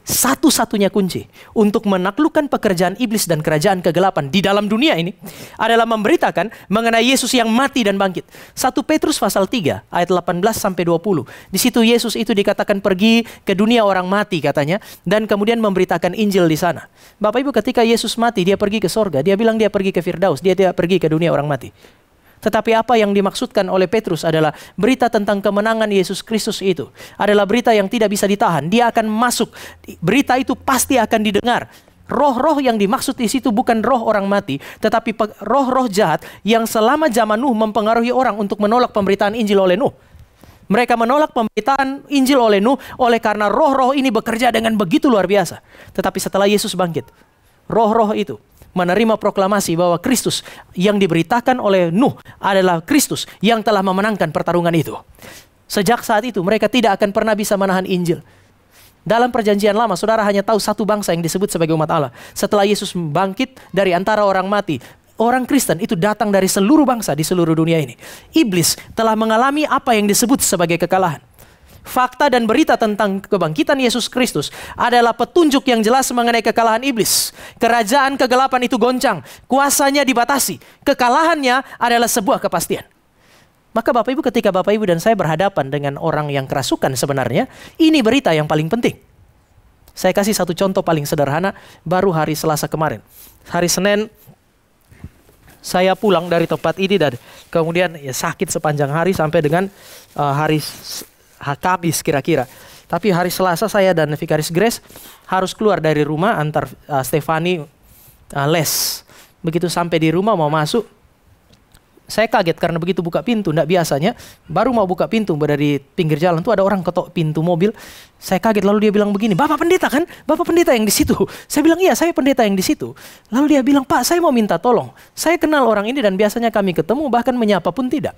Satu-satunya kunci untuk menaklukkan pekerjaan iblis dan kerajaan kegelapan di dalam dunia ini adalah memberitakan mengenai Yesus yang mati dan bangkit. 1 Petrus pasal 3 ayat 18-20. Di situ Yesus itu dikatakan pergi ke dunia orang mati katanya, dan kemudian memberitakan Injil di sana. Bapak Ibu, ketika Yesus mati, dia pergi ke sorga. Dia bilang dia pergi ke Firdaus, dia tidak pergi ke dunia orang mati. Tetapi apa yang dimaksudkan oleh Petrus adalah berita tentang kemenangan Yesus Kristus itu adalah berita yang tidak bisa ditahan. Dia akan masuk. Berita itu pasti akan didengar. Roh-roh yang dimaksud di situ bukan roh orang mati, tetapi roh-roh jahat yang selama zaman Nuh mempengaruhi orang untuk menolak pemberitaan Injil oleh Nuh. Mereka menolak pemberitaan Injil oleh Nuh oleh karena roh-roh ini bekerja dengan begitu luar biasa. Tetapi setelah Yesus bangkit, roh-roh itu menerima proklamasi bahwa Kristus yang diberitakan oleh Nuh adalah Kristus yang telah memenangkan pertarungan itu. Sejak saat itu mereka tidak akan pernah bisa menahan Injil. Dalam perjanjian lama, saudara hanya tahu satu bangsa yang disebut sebagai umat Allah. Setelah Yesus bangkit dari antara orang mati, orang Kristen itu datang dari seluruh bangsa di seluruh dunia ini. Iblis telah mengalami apa yang disebut sebagai kekalahan. Fakta dan berita tentang kebangkitan Yesus Kristus adalah petunjuk yang jelas mengenai kekalahan iblis. Kerajaan kegelapan itu goncang, kuasanya dibatasi. Kekalahannya adalah sebuah kepastian. Maka Bapak Ibu, ketika Bapak Ibu dan saya berhadapan dengan orang yang kerasukan sebenarnya, ini berita yang paling penting. Saya kasih satu contoh paling sederhana, baru hari Selasa kemarin. Hari Senin, saya pulang dari tempat ini dan kemudian sakit sepanjang hari sampai dengan hari Kamis kira-kira. Tapi hari Selasa saya dan Vikaris Grace harus keluar dari rumah antar Stefani les. Begitu sampai di rumah mau masuk, saya kaget karena begitu buka pintu, tidak biasanya baru mau buka pintu dari pinggir jalan tuh ada orang ketok pintu mobil. Saya kaget, lalu dia bilang begini, "Bapak pendeta kan? Bapak pendeta yang di situ." Saya bilang, "Iya, saya pendeta yang di situ." Lalu dia bilang, "Pak, saya mau minta tolong. Saya kenal orang ini dan biasanya kami ketemu bahkan menyapa pun tidak.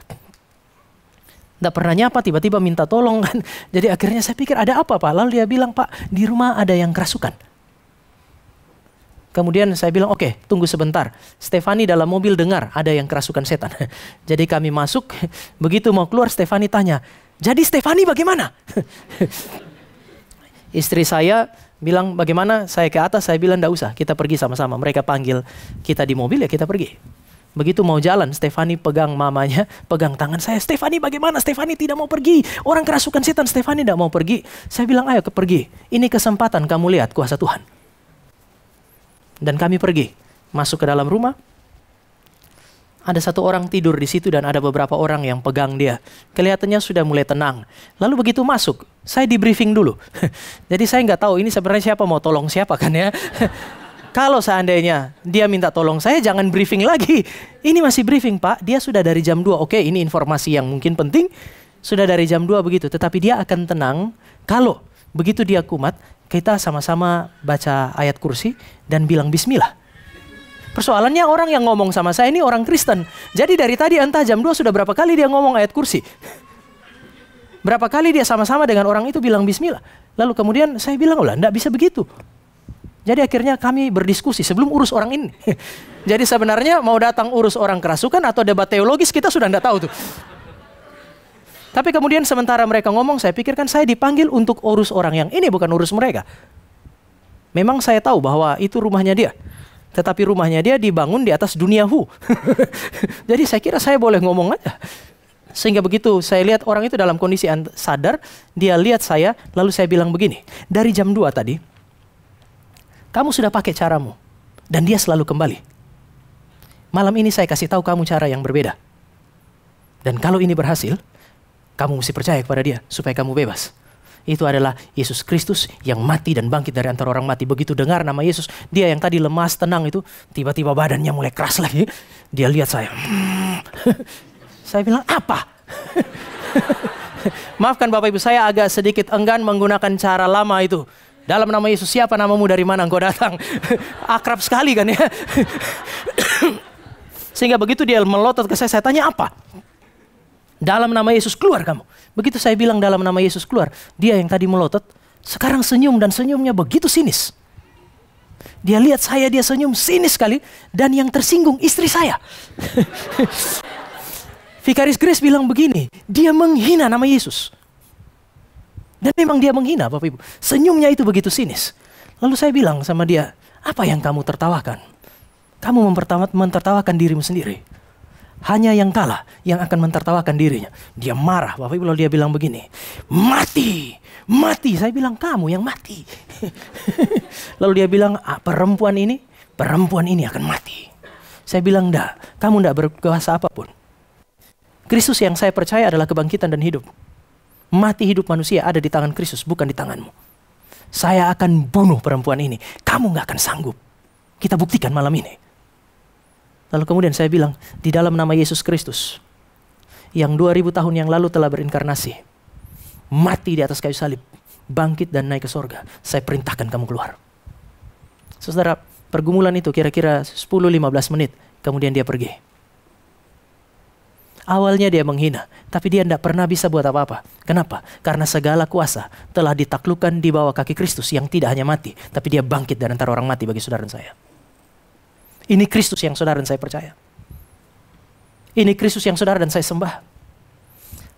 Tidak pernah nyapa, tiba-tiba minta tolong kan." Jadi akhirnya saya pikir ada apa Pak? Lalu dia bilang, "Pak, di rumah ada yang kerasukan." Kemudian saya bilang, "Oke, tunggu sebentar." Stefani dalam mobil dengar ada yang kerasukan setan. Jadi kami masuk, begitu mau keluar Stefani tanya, "Jadi Stefani bagaimana?" Istri saya bilang, "Bagaimana?" Saya ke atas, saya bilang, "Tidak usah, kita pergi sama-sama." Mereka panggil kita di mobil, ya kita pergi. Begitu mau jalan, Stefani pegang mamanya, pegang tangan saya. "Stefani bagaimana?" "Stefani tidak mau pergi. Orang kerasukan setan." "Stefani tidak mau pergi." Saya bilang, "Ayo pergi. Ini kesempatan kamu lihat kuasa Tuhan." Dan kami pergi. Masuk ke dalam rumah. Ada satu orang tidur di situ dan ada beberapa orang yang pegang dia. Kelihatannya sudah mulai tenang. Lalu begitu masuk, saya di briefing dulu. Jadi saya nggak tahu ini sebenarnya siapa mau tolong siapa kan ya. Kalau seandainya dia minta tolong saya, jangan briefing lagi. Ini masih briefing Pak, dia sudah dari jam 2. Oke, ini informasi yang mungkin penting. Sudah dari jam 2 begitu. Tetapi dia akan tenang kalau begitu dia kumat, kita sama-sama baca ayat kursi dan bilang bismillah. Persoalannya orang yang ngomong sama saya ini orang Kristen. Jadi dari tadi entah jam 2 sudah berapa kali dia ngomong ayat kursi. Berapa kali dia sama-sama dengan orang itu bilang bismillah. Lalu kemudian saya bilang, "Lah, enggak bisa begitu." Jadi akhirnya kami berdiskusi sebelum urus orang ini. Jadi sebenarnya mau datang urus orang kerasukan atau debat teologis kita sudah tidak tahu tuh. Tapi kemudian sementara mereka ngomong, saya pikirkan saya dipanggil untuk urus orang yang ini, bukan urus mereka. Memang saya tahu bahwa itu rumahnya dia. Tetapi rumahnya dia dibangun di atas dunia Jadi saya kira saya boleh ngomong aja. Sehingga begitu saya lihat orang itu dalam kondisi sadar, dia lihat saya, lalu saya bilang begini, dari jam 2 tadi, kamu sudah pakai caramu, dan dia selalu kembali. Malam ini saya kasih tahu kamu cara yang berbeda. Dan kalau ini berhasil, kamu mesti percaya kepada dia, supaya kamu bebas. Itu adalah Yesus Kristus yang mati dan bangkit dari antara orang mati. Begitu dengar nama Yesus, dia yang tadi lemas, tenang itu, tiba-tiba badannya mulai keras lagi. Dia lihat saya. Saya bilang, apa? Maafkan Bapak Ibu, saya agak sedikit enggan menggunakan cara lama itu. Dalam nama Yesus, siapa namamu, dari mana engkau datang? Akrab sekali kan ya. Sehingga begitu dia melotot ke saya tanya apa? Dalam nama Yesus keluar kamu. Begitu saya bilang dalam nama Yesus keluar, dia yang tadi melotot, sekarang senyum, dan senyumnya begitu sinis. Dia lihat saya, dia senyum sinis sekali, dan yang tersinggung istri saya. Vikaris Grace bilang begini, dia menghina nama Yesus. Dan memang dia menghina Bapak Ibu. Senyumnya itu begitu sinis. Lalu saya bilang sama dia, apa yang kamu tertawakan? Kamu mentertawakan dirimu sendiri. Hanya yang kalah yang akan mentertawakan dirinya. Dia marah Bapak Ibu, lalu dia bilang begini, mati, mati. Saya bilang, kamu yang mati. Lalu dia bilang, perempuan ini akan mati. Saya bilang, enggak, kamu enggak berkuasa apapun. Kristus yang saya percaya adalah kebangkitan dan hidup. Mati hidup manusia ada di tangan Kristus, bukan di tanganmu. Saya akan bunuh perempuan ini. Kamu nggak akan sanggup. Kita buktikan malam ini. Lalu kemudian saya bilang, di dalam nama Yesus Kristus, yang 2000 tahun yang lalu telah berinkarnasi, mati di atas kayu salib, bangkit dan naik ke sorga, saya perintahkan kamu keluar. Saudara, pergumulan itu kira-kira 10-15 menit, kemudian dia pergi. Awalnya dia menghina, tapi dia tidak pernah bisa buat apa-apa. Kenapa? Karena segala kuasa telah ditaklukkan di bawah kaki Kristus yang tidak hanya mati, tapi dia bangkit dari antara orang mati bagi saudara dan saya. Ini Kristus yang saudara dan saya percaya. Ini Kristus yang saudara dan saya sembah.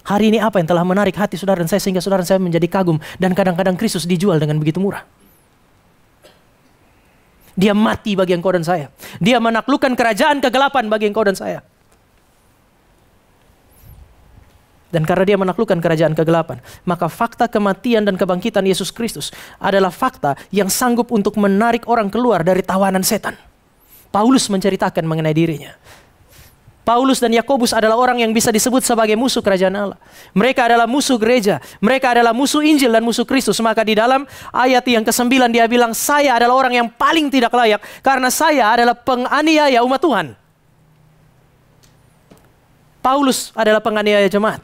Hari ini apa yang telah menarik hati saudara dan saya sehingga saudara dan saya menjadi kagum, dan kadang-kadang Kristus dijual dengan begitu murah. Dia mati bagi engkau dan saya. Dia menaklukkan kerajaan kegelapan bagi engkau dan saya. Dan karena dia menaklukkan kerajaan kegelapan, maka fakta kematian dan kebangkitan Yesus Kristus adalah fakta yang sanggup untuk menarik orang keluar dari tawanan setan. Paulus menceritakan mengenai dirinya. Paulus dan Yakobus adalah orang yang bisa disebut sebagai musuh kerajaan Allah. Mereka adalah musuh gereja. Mereka adalah musuh Injil dan musuh Kristus. Maka di dalam ayat yang ke-9 dia bilang, saya adalah orang yang paling tidak layak karena saya adalah penganiaya umat Tuhan. Paulus adalah penganiaya jemaat.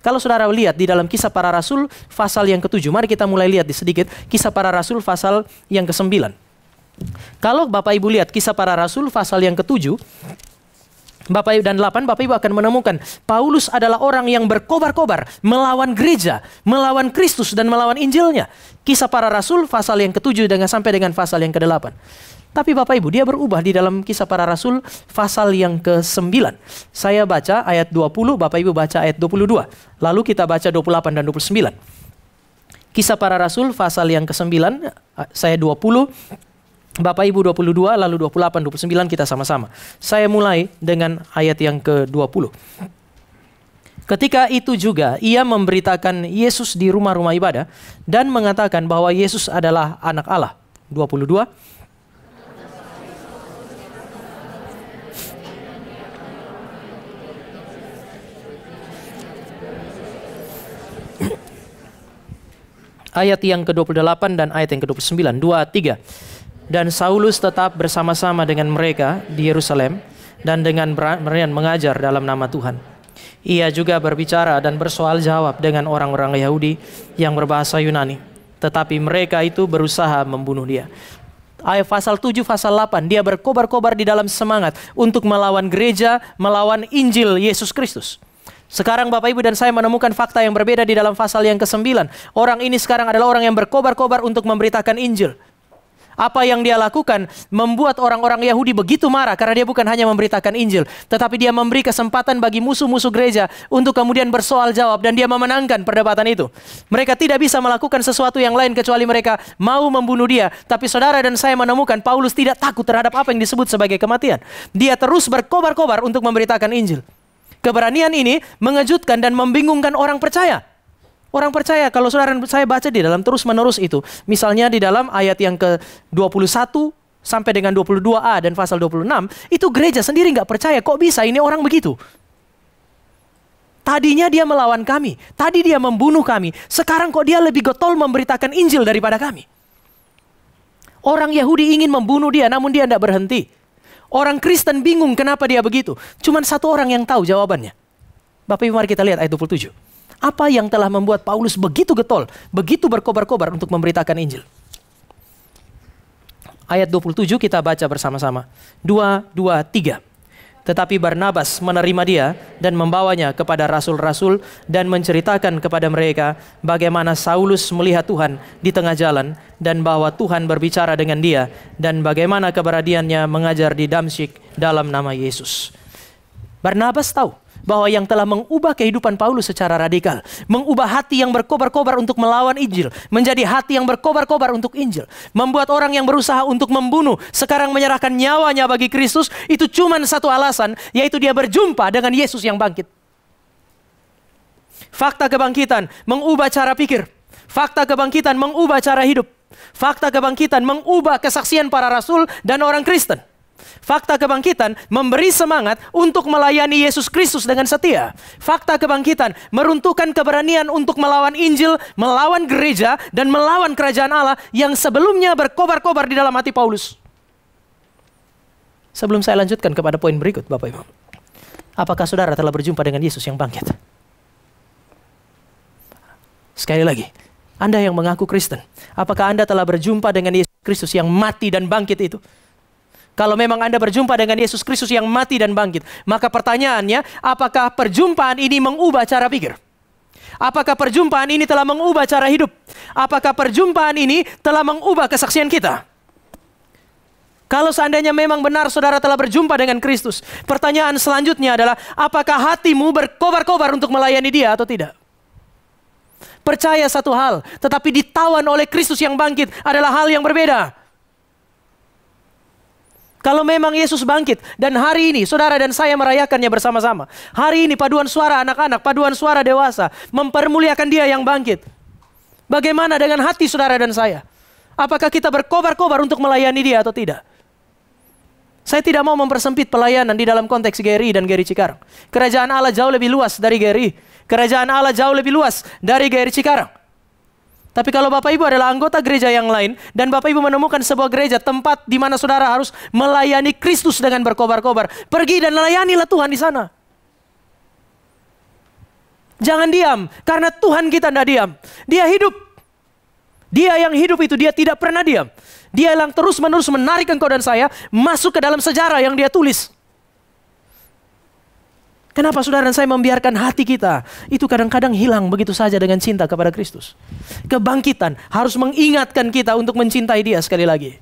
Kalau saudara lihat di dalam Kisah Para Rasul pasal yang ke-7, mari kita mulai lihat di sedikit Kisah Para Rasul pasal yang ke-9. Kalau Bapak Ibu lihat Kisah Para Rasul pasal yang ke-7, Bapak Ibu dan 8, Bapak Ibu akan menemukan Paulus adalah orang yang berkobar-kobar melawan gereja, melawan Kristus dan melawan Injilnya. Kisah Para Rasul pasal yang ke-7 sampai dengan pasal yang ke-8. Tapi Bapak Ibu, dia berubah di dalam Kisah Para Rasul pasal yang ke-9. Saya baca ayat 20, Bapak Ibu baca ayat 22. Lalu kita baca 28 dan 29. Kisah Para Rasul pasal yang ke-9, saya 20, Bapak Ibu 22, lalu 28, 29 kita sama-sama. Saya mulai dengan ayat yang ke-20. Ketika itu juga ia memberitakan Yesus di rumah-rumah ibadah dan mengatakan bahwa Yesus adalah anak Allah. 22. Ayat yang ke-28 dan ayat yang ke-29. 2, 3. Dan Saulus tetap bersama-sama dengan mereka di Yerusalem dan dengan berani mengajar dalam nama Tuhan. Ia juga berbicara dan bersoal jawab dengan orang-orang Yahudi yang berbahasa Yunani. Tetapi mereka itu berusaha membunuh dia. Ayat pasal 7, pasal 8. Dia berkobar-kobar di dalam semangat untuk melawan gereja, melawan Injil Yesus Kristus. Sekarang Bapak Ibu dan saya menemukan fakta yang berbeda di dalam pasal yang ke-9. Orang ini sekarang adalah orang yang berkobar-kobar untuk memberitakan Injil. Apa yang dia lakukan membuat orang-orang Yahudi begitu marah karena dia bukan hanya memberitakan Injil, tetapi dia memberi kesempatan bagi musuh-musuh gereja untuk kemudian bersoal jawab dan dia memenangkan perdebatan itu. Mereka tidak bisa melakukan sesuatu yang lain kecuali mereka mau membunuh dia. Tapi saudara dan saya menemukan Paulus tidak takut terhadap apa yang disebut sebagai kematian. Dia terus berkobar-kobar untuk memberitakan Injil. Keberanian ini mengejutkan dan membingungkan orang percaya. Orang percaya, kalau saudara dan saya baca di dalam terus-menerus itu, misalnya di dalam ayat yang ke-21 sampai dengan 22a dan pasal 26, itu gereja sendiri nggak percaya, kok bisa ini orang begitu? Tadinya dia melawan kami, tadi dia membunuh kami, sekarang kok dia lebih getol memberitakan Injil daripada kami? Orang Yahudi ingin membunuh dia, namun dia tidak berhenti. Orang Kristen bingung kenapa dia begitu. Cuman satu orang yang tahu jawabannya. Bapak Ibu, mari kita lihat ayat 27. Apa yang telah membuat Paulus begitu getol, begitu berkobar-kobar untuk memberitakan Injil? Ayat 27 kita baca bersama-sama. 2, 2, 3. Tetapi Barnabas menerima dia dan membawanya kepada rasul-rasul dan menceritakan kepada mereka bagaimana Saulus melihat Tuhan di tengah jalan dan bahwa Tuhan berbicara dengan dia dan bagaimana keberaniannya mengajar di Damsyik dalam nama Yesus. Barnabas tahu bahwa yang telah mengubah kehidupan Paulus secara radikal, mengubah hati yang berkobar-kobar untuk melawan Injil, menjadi hati yang berkobar-kobar untuk Injil, membuat orang yang berusaha untuk membunuh sekarang menyerahkan nyawanya bagi Kristus, itu cuma satu alasan, yaitu dia berjumpa dengan Yesus yang bangkit. Fakta kebangkitan mengubah cara pikir, fakta kebangkitan mengubah cara hidup, fakta kebangkitan mengubah kesaksian para rasul dan orang Kristen. Fakta kebangkitan memberi semangat untuk melayani Yesus Kristus dengan setia. Fakta kebangkitan meruntuhkan keberanian untuk melawan Injil, melawan gereja, dan melawan kerajaan Allah yang sebelumnya berkobar-kobar di dalam hati Paulus. Sebelum saya lanjutkan kepada poin berikut, Bapak Ibu. Apakah saudara telah berjumpa dengan Yesus yang bangkit? Sekali lagi, Anda yang mengaku Kristen, apakah Anda telah berjumpa dengan Yesus Kristus yang mati dan bangkit itu? Kalau memang Anda berjumpa dengan Yesus Kristus yang mati dan bangkit, maka pertanyaannya, apakah perjumpaan ini mengubah cara pikir? Apakah perjumpaan ini telah mengubah cara hidup? Apakah perjumpaan ini telah mengubah kesaksian kita? Kalau seandainya memang benar saudara telah berjumpa dengan Kristus, pertanyaan selanjutnya adalah, apakah hatimu berkobar-kobar untuk melayani Dia atau tidak? Percaya satu hal, tetapi ditawan oleh Kristus yang bangkit adalah hal yang berbeda. Kalau memang Yesus bangkit dan hari ini saudara dan saya merayakannya bersama-sama. Hari ini paduan suara anak-anak, paduan suara dewasa mempermuliakan Dia yang bangkit. Bagaimana dengan hati saudara dan saya? Apakah kita berkobar-kobar untuk melayani Dia atau tidak? Saya tidak mau mempersempit pelayanan di dalam konteks GRI dan GRI Cikarang. Kerajaan Allah jauh lebih luas dari GRI. Kerajaan Allah jauh lebih luas dari GRI Cikarang. Tapi kalau Bapak Ibu adalah anggota gereja yang lain, dan Bapak Ibu menemukan sebuah gereja tempat di mana saudara harus melayani Kristus dengan berkobar-kobar, pergi dan layanilah Tuhan di sana. Jangan diam, karena Tuhan kita tidak diam. Dia hidup. Dia yang hidup itu, Dia tidak pernah diam. Dia yang terus-menerus menarik engkau dan saya masuk ke dalam sejarah yang Dia tulis. Kenapa saudara dan saya membiarkan hati kita itu kadang-kadang hilang begitu saja dengan cinta kepada Kristus? Kebangkitan harus mengingatkan kita untuk mencintai Dia sekali lagi.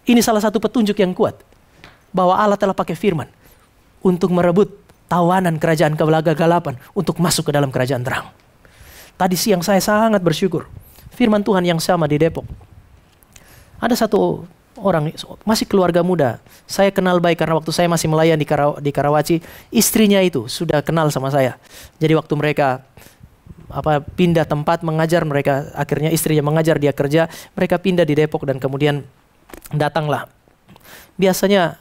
Ini salah satu petunjuk yang kuat bahwa Allah telah pakai firman untuk merebut tawanan kerajaan kegelapan untuk masuk ke dalam kerajaan terang. Tadi siang saya sangat bersyukur. Firman Tuhan yang sama di Depok. Ada satu orang, masih keluarga muda. Saya kenal baik karena waktu saya masih melayani di Karawaci, istrinya itu sudah kenal sama saya. Jadi waktu mereka pindah tempat mengajar, mereka akhirnya istrinya mengajar, dia kerja, mereka pindah di Depok dan kemudian datanglah. Biasanya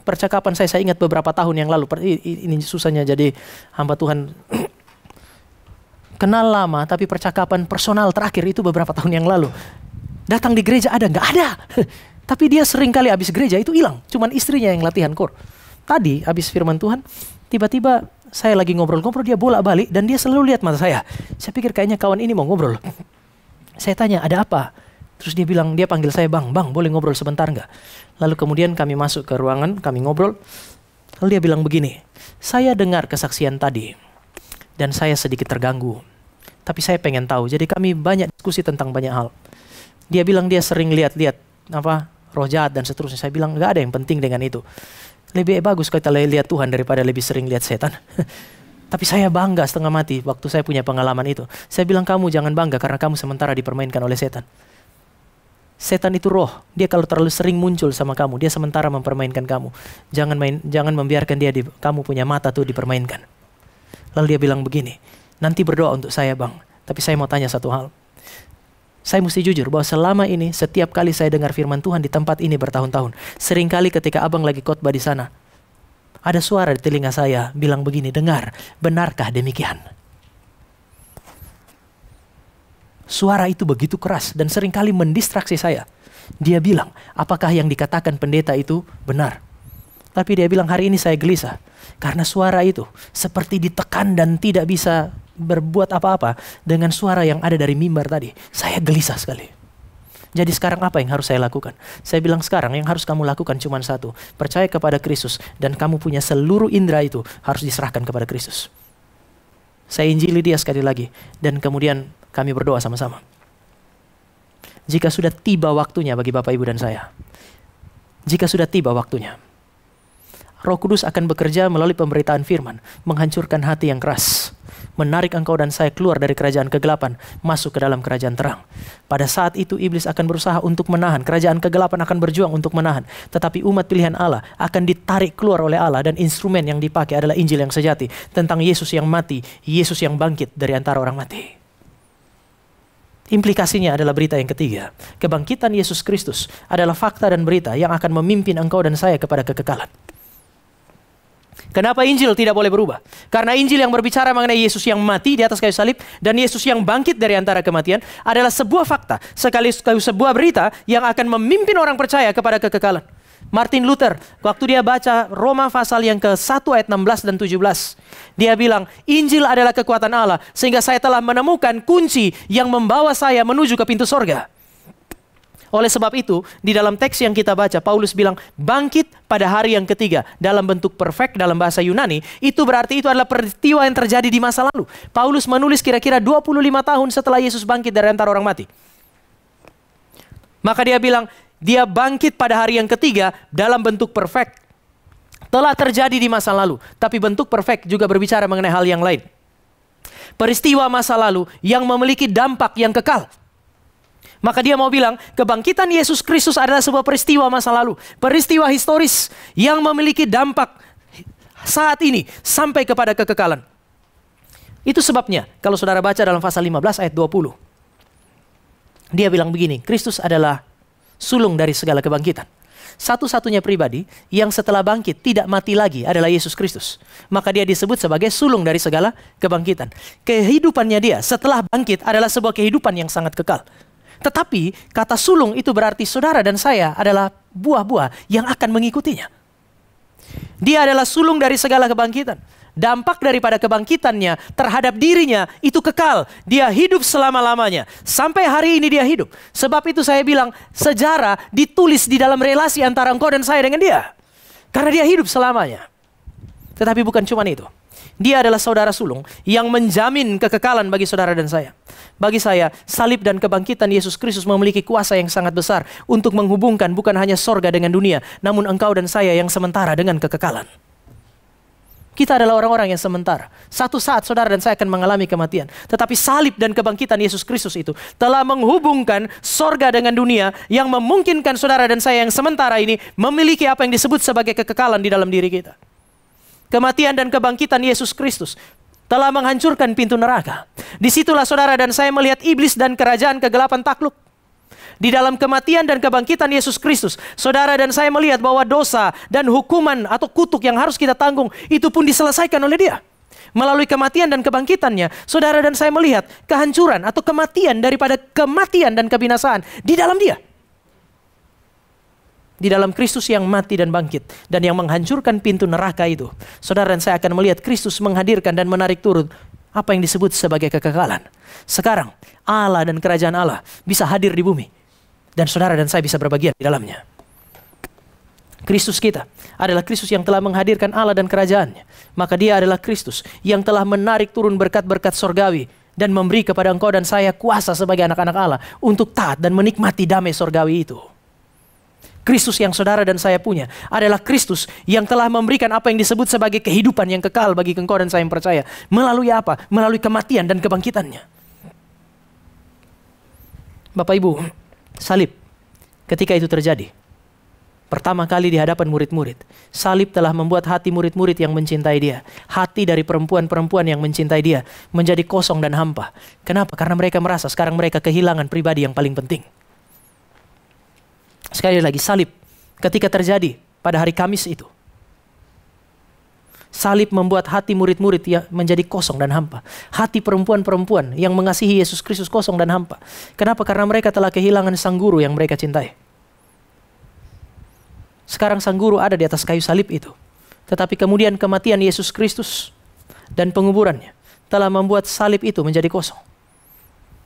percakapan saya ingat beberapa tahun yang lalu, ini susahnya jadi hamba Tuhan. Kenal lama tapi percakapan personal terakhir itu beberapa tahun yang lalu. Datang di gereja ada? Nggak ada. Tapi dia sering kali habis gereja itu hilang. Cuman istrinya yang latihan kor. Tadi habis firman Tuhan, tiba-tiba saya lagi ngobrol-ngobrol, dia bolak-balik dan dia selalu lihat mata saya. Saya pikir kayaknya kawan ini mau ngobrol. Saya tanya, ada apa? Terus dia bilang, dia panggil saya, bang, boleh ngobrol sebentar nggak? Lalu kemudian kami masuk ke ruangan, kami ngobrol. Lalu dia bilang begini, saya dengar kesaksian tadi dan saya sedikit terganggu. Tapi saya pengen tahu, jadi kami banyak diskusi tentang banyak hal. Dia bilang dia sering lihat-lihat roh jahat dan seterusnya. Saya bilang nggak ada yang penting dengan itu. Lebih bagus kita lihat Tuhan daripada lebih sering lihat setan. Tapi saya bangga setengah mati waktu saya punya pengalaman itu. Saya bilang kamu jangan bangga karena kamu sementara dipermainkan oleh setan. Setan itu roh. Dia kalau terlalu sering muncul sama kamu, dia sementara mempermainkan kamu. Jangan membiarkan dia kamu punya mata tuh dipermainkan. Lalu dia bilang begini, nanti berdoa untuk saya bang. Tapi saya mau tanya satu hal. Saya mesti jujur bahwa selama ini setiap kali saya dengar firman Tuhan di tempat ini bertahun-tahun, seringkali ketika abang lagi khotbah di sana, ada suara di telinga saya bilang begini, dengar, benarkah demikian? Suara itu begitu keras dan seringkali mendistraksi saya. Dia bilang, apakah yang dikatakan pendeta itu benar? Tapi dia bilang, hari ini saya gelisah. Karena suara itu seperti ditekan dan tidak bisa berbuat apa-apa dengan suara yang ada dari mimbar tadi. Saya gelisah sekali. Jadi sekarang apa yang harus saya lakukan? Saya bilang sekarang yang harus kamu lakukan cuma satu. Percaya kepada Kristus dan kamu punya seluruh indera itu harus diserahkan kepada Kristus. Saya injili dia sekali lagi dan kemudian kami berdoa sama-sama. Jika sudah tiba waktunya bagi Bapak Ibu dan saya. Jika sudah tiba waktunya. Roh Kudus akan bekerja melalui pemberitaan firman. Menghancurkan hati yang keras. Menarik engkau dan saya keluar dari kerajaan kegelapan. Masuk ke dalam kerajaan terang. Pada saat itu iblis akan berusaha untuk menahan. Kerajaan kegelapan akan berjuang untuk menahan. Tetapi umat pilihan Allah akan ditarik keluar oleh Allah. Dan instrumen yang dipakai adalah Injil yang sejati. Tentang Yesus yang mati. Yesus yang bangkit dari antara orang mati. Implikasinya adalah berita yang ketiga. Kebangkitan Yesus Kristus adalah fakta dan berita yang akan memimpin engkau dan saya kepada kekekalan. Kenapa Injil tidak boleh berubah? Karena Injil yang berbicara mengenai Yesus yang mati di atas kayu salib dan Yesus yang bangkit dari antara kematian adalah sebuah fakta, sekaligus sebuah berita yang akan memimpin orang percaya kepada kekekalan. Martin Luther, waktu dia baca Roma pasal yang ke-1 ayat 16 dan 17, dia bilang, Injil adalah kekuatan Allah, sehingga saya telah menemukan kunci yang membawa saya menuju ke pintu sorga. Oleh sebab itu, di dalam teks yang kita baca, Paulus bilang, bangkit pada hari yang ketiga. Dalam bentuk perfect dalam bahasa Yunani, itu berarti itu adalah peristiwa yang terjadi di masa lalu. Paulus menulis kira-kira 25 tahun setelah Yesus bangkit dari antara orang mati. Maka dia bilang, dia bangkit pada hari yang ketiga dalam bentuk perfect. Telah terjadi di masa lalu, tapi bentuk perfect juga berbicara mengenai hal yang lain. Peristiwa masa lalu yang memiliki dampak yang kekal. Maka dia mau bilang, kebangkitan Yesus Kristus adalah sebuah peristiwa masa lalu. Peristiwa historis yang memiliki dampak saat ini sampai kepada kekekalan. Itu sebabnya, kalau saudara baca dalam pasal 15 ayat 20. Dia bilang begini, Kristus adalah sulung dari segala kebangkitan. Satu-satunya pribadi yang setelah bangkit tidak mati lagi adalah Yesus Kristus. Maka dia disebut sebagai sulung dari segala kebangkitan. Kehidupannya dia setelah bangkit adalah sebuah kehidupan yang sangat kekal. Tetapi kata sulung itu berarti saudara dan saya adalah buah-buah yang akan mengikutinya. Dia adalah sulung dari segala kebangkitan. Dampak daripada kebangkitannya terhadap dirinya itu kekal. Dia hidup selama-lamanya. Sampai hari ini dia hidup. Sebab itu saya bilang sejarah ditulis di dalam relasi antara engkau dan saya dengan dia. Karena dia hidup selamanya. Tetapi bukan cuma itu. Dia adalah saudara sulung yang menjamin kekekalan bagi saudara dan saya. Bagi saya, salib dan kebangkitan Yesus Kristus memiliki kuasa yang sangat besar untuk menghubungkan bukan hanya sorga dengan dunia, namun engkau dan saya yang sementara dengan kekekalan. Kita adalah orang-orang yang sementara. Satu saat saudara dan saya akan mengalami kematian. Tetapi salib dan kebangkitan Yesus Kristus itu telah menghubungkan sorga dengan dunia yang memungkinkan saudara dan saya yang sementara ini memiliki apa yang disebut sebagai kekekalan di dalam diri kita. Kematian dan kebangkitan Yesus Kristus telah menghancurkan pintu neraka. Disitulah saudara dan saya melihat iblis dan kerajaan kegelapan takluk. Di dalam kematian dan kebangkitan Yesus Kristus, saudara dan saya melihat bahwa dosa dan hukuman atau kutuk yang harus kita tanggung itu pun diselesaikan oleh dia. Melalui kematian dan kebangkitannya, saudara dan saya melihat kehancuran atau kematian daripada kematian dan kebinasaan di dalam dia. Di dalam Kristus yang mati dan bangkit dan yang menghancurkan pintu neraka itu, saudara dan saya akan melihat Kristus menghadirkan dan menarik turun apa yang disebut sebagai kekekalan. Sekarang Allah dan kerajaan Allah bisa hadir di bumi dan saudara dan saya bisa berbagian di dalamnya. Kristus kita adalah Kristus yang telah menghadirkan Allah dan kerajaannya. Maka dia adalah Kristus yang telah menarik turun berkat-berkat sorgawi dan memberi kepada engkau dan saya kuasa sebagai anak-anak Allah untuk taat dan menikmati damai sorgawi itu. Kristus yang saudara dan saya punya adalah Kristus yang telah memberikan apa yang disebut sebagai kehidupan yang kekal bagi engkau dan saya yang percaya. Melalui apa? Melalui kematian dan kebangkitannya. Bapak Ibu, salib ketika itu terjadi, pertama kali di hadapan murid-murid, salib telah membuat hati murid-murid yang mencintai dia, hati dari perempuan-perempuan yang mencintai dia, menjadi kosong dan hampa. Kenapa? Karena mereka merasa sekarang mereka kehilangan pribadi yang paling penting. Sekali lagi, salib ketika terjadi pada hari Kamis itu, salib membuat hati murid-murid ya menjadi kosong dan hampa. Hati perempuan-perempuan yang mengasihi Yesus Kristus kosong dan hampa. Kenapa? Karena mereka telah kehilangan sang guru yang mereka cintai. Sekarang sang guru ada di atas kayu salib itu. Tetapi kemudian kematian Yesus Kristus dan penguburannya telah membuat salib itu menjadi kosong.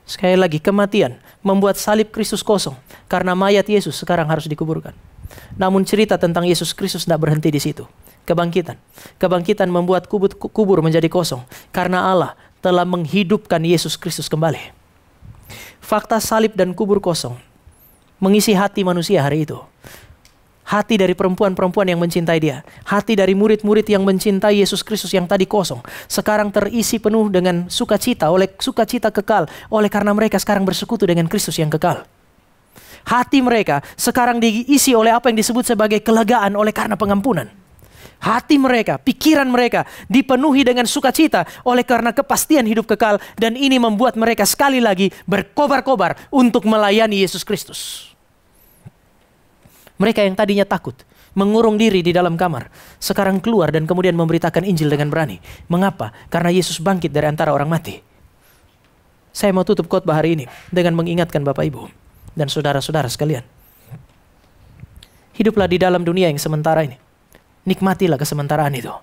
Sekali lagi, kematian membuat salib Kristus kosong karena mayat Yesus sekarang harus dikuburkan. Namun cerita tentang Yesus Kristus tidak berhenti di situ. Kebangkitan membuat kubur menjadi kosong karena Allah telah menghidupkan Yesus Kristus kembali. Fakta salib dan kubur kosong mengisi hati manusia hari itu. Hati dari perempuan-perempuan yang mencintai dia. Hati dari murid-murid yang mencintai Yesus Kristus yang tadi kosong. Sekarang terisi penuh dengan sukacita, oleh sukacita kekal. Oleh karena mereka sekarang bersekutu dengan Kristus yang kekal. Hati mereka sekarang diisi oleh apa yang disebut sebagai kelegaan oleh karena pengampunan. Hati mereka, pikiran mereka dipenuhi dengan sukacita oleh karena kepastian hidup kekal. Dan ini membuat mereka sekali lagi berkobar-kobar untuk melayani Yesus Kristus. Mereka yang tadinya takut, mengurung diri di dalam kamar, sekarang keluar dan kemudian memberitakan Injil dengan berani. Mengapa? Karena Yesus bangkit dari antara orang mati. Saya mau tutup khotbah hari ini dengan mengingatkan Bapak Ibu dan saudara-saudara sekalian. Hiduplah di dalam dunia yang sementara ini. Nikmatilah kesementaraan itu.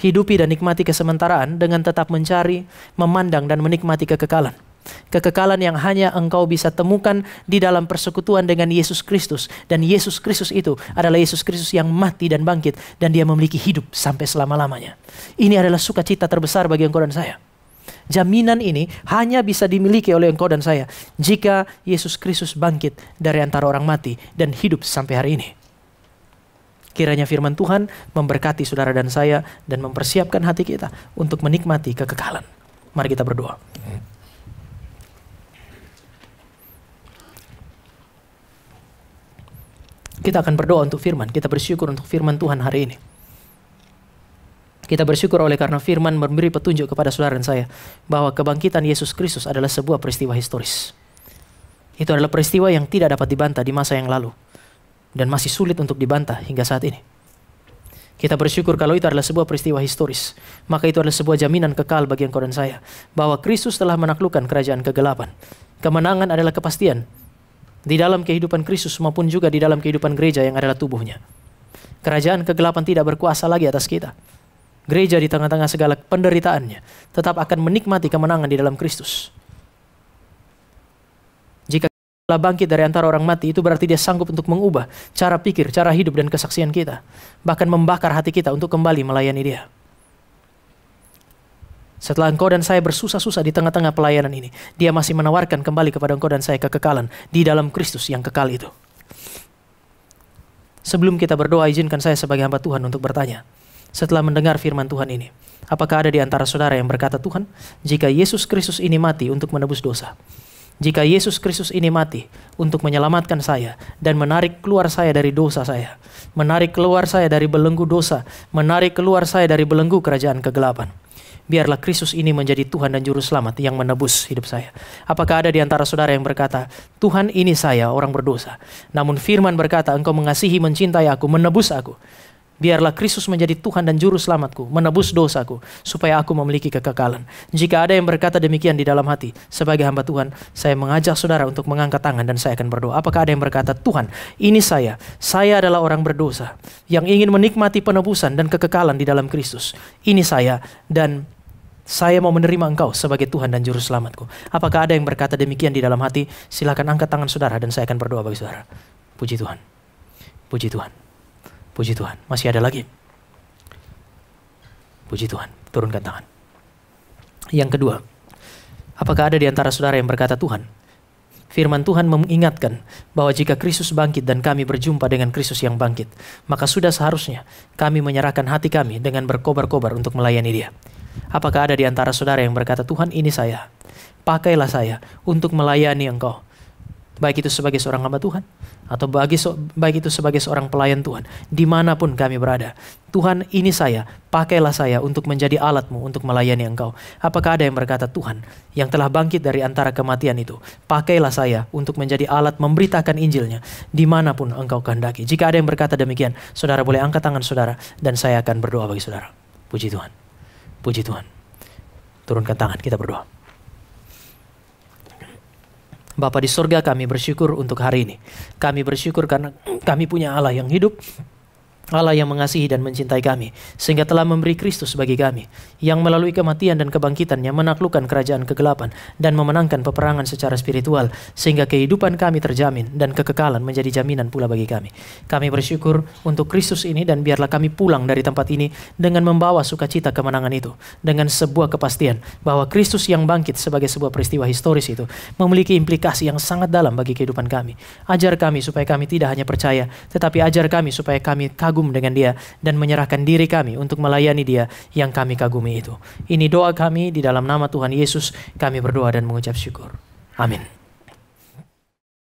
Hidupi dan nikmati kesementaraan dengan tetap mencari, memandang dan menikmati kekekalan. Kekekalan yang hanya engkau bisa temukan di dalam persekutuan dengan Yesus Kristus. Dan Yesus Kristus itu adalah Yesus Kristus yang mati dan bangkit. Dan dia memiliki hidup sampai selama-lamanya. Ini adalah sukacita terbesar bagi engkau dan saya. Jaminan ini hanya bisa dimiliki oleh engkau dan saya jika Yesus Kristus bangkit dari antara orang mati dan hidup sampai hari ini. Kiranya firman Tuhan memberkati saudara dan saya dan mempersiapkan hati kita untuk menikmati kekekalan. Mari kita berdoa. Kita akan berdoa untuk firman. Kita bersyukur untuk firman Tuhan hari ini. Kita bersyukur oleh karena firman memberi petunjuk kepada saudara dan saya bahwa kebangkitan Yesus Kristus adalah sebuah peristiwa historis. Itu adalah peristiwa yang tidak dapat dibantah di masa yang lalu dan masih sulit untuk dibantah hingga saat ini. Kita bersyukur kalau itu adalah sebuah peristiwa historis, maka itu adalah sebuah jaminan kekal bagi engkau dan saya bahwa Kristus telah menaklukkan kerajaan kegelapan. Kemenangan adalah kepastian di dalam kehidupan Kristus maupun juga di dalam kehidupan gereja yang adalah tubuhnya. Kerajaan kegelapan tidak berkuasa lagi atas kita. Gereja di tengah-tengah segala penderitaannya tetap akan menikmati kemenangan di dalam Kristus. Jika telah bangkit dari antara orang mati, itu berarti dia sanggup untuk mengubah cara pikir, cara hidup dan kesaksian kita. Bahkan membakar hati kita untuk kembali melayani dia. Setelah engkau dan saya bersusah-susah di tengah-tengah pelayanan ini, dia masih menawarkan kembali kepada engkau dan saya kekekalan di dalam Kristus yang kekal itu. Sebelum kita berdoa, izinkan saya sebagai hamba Tuhan untuk bertanya. Setelah mendengar firman Tuhan ini, apakah ada di antara saudara yang berkata, Tuhan, jika Yesus Kristus ini mati untuk menebus dosa, jika Yesus Kristus ini mati untuk menyelamatkan saya dan menarik keluar saya dari dosa saya, menarik keluar saya dari belenggu dosa, menarik keluar saya dari belenggu kerajaan kegelapan, biarlah Kristus ini menjadi Tuhan dan Juru Selamat yang menebus hidup saya. Apakah ada di antara saudara yang berkata, Tuhan, ini saya orang berdosa, namun firman berkata, Engkau mengasihi, mencintai aku, menebus aku. Biarlah Kristus menjadi Tuhan dan Juru Selamatku, menebus dosaku, supaya aku memiliki kekekalan. Jika ada yang berkata demikian di dalam hati, sebagai hamba Tuhan, saya mengajak saudara untuk mengangkat tangan dan saya akan berdoa. Apakah ada yang berkata, Tuhan, ini saya adalah orang berdosa, yang ingin menikmati penebusan dan kekekalan di dalam Kristus. Ini saya, dan saya mau menerima Engkau sebagai Tuhan dan Juru Selamatku. Apakah ada yang berkata demikian di dalam hati? Silakan angkat tangan saudara dan saya akan berdoa bagi saudara. Puji Tuhan. Puji Tuhan. Puji Tuhan. Masih ada lagi? Puji Tuhan. Turunkan tangan. Yang kedua, Apakah ada di antara saudara yang berkata, Tuhan, firman Tuhan mengingatkan bahwa jika Kristus bangkit dan kami berjumpa dengan Kristus yang bangkit, maka sudah seharusnya kami menyerahkan hati kami dengan berkobar-kobar untuk melayani Dia. Apakah ada di antara saudara yang berkata, Tuhan, ini saya, pakailah saya untuk melayani Engkau, baik itu sebagai seorang hamba Tuhan atau baik itu sebagai seorang pelayan Tuhan, dimanapun kami berada. Tuhan, ini saya, pakailah saya untuk menjadi alat-Mu untuk melayani Engkau. Apakah ada yang berkata, Tuhan, yang telah bangkit dari antara kematian itu, pakailah saya untuk menjadi alat memberitakan Injil-Nya dimanapun Engkau kehendaki. Jika ada yang berkata demikian, saudara boleh angkat tangan saudara dan saya akan berdoa bagi saudara. Puji Tuhan. Puji Tuhan. Turunkan tangan, kita berdoa. Bapa di surga, kami bersyukur untuk hari ini. Kami bersyukur karena kami punya Allah yang hidup, Allah yang mengasihi dan mencintai kami, sehingga telah memberi Kristus bagi kami, yang melalui kematian dan kebangkitannya menaklukkan kerajaan kegelapan dan memenangkan peperangan secara spiritual, sehingga kehidupan kami terjamin dan kekekalan menjadi jaminan pula bagi kami. Kami bersyukur untuk Kristus ini, dan biarlah kami pulang dari tempat ini dengan membawa sukacita kemenangan itu, dengan sebuah kepastian bahwa Kristus yang bangkit sebagai sebuah peristiwa historis itu memiliki implikasi yang sangat dalam bagi kehidupan kami. Ajar kami supaya kami tidak hanya percaya, tetapi ajar kami supaya kami kagum dengan Dia dan menyerahkan diri kami untuk melayani Dia yang kami kagumi itu. Ini doa kami di dalam nama Tuhan Yesus, kami berdoa dan mengucap syukur. Amin.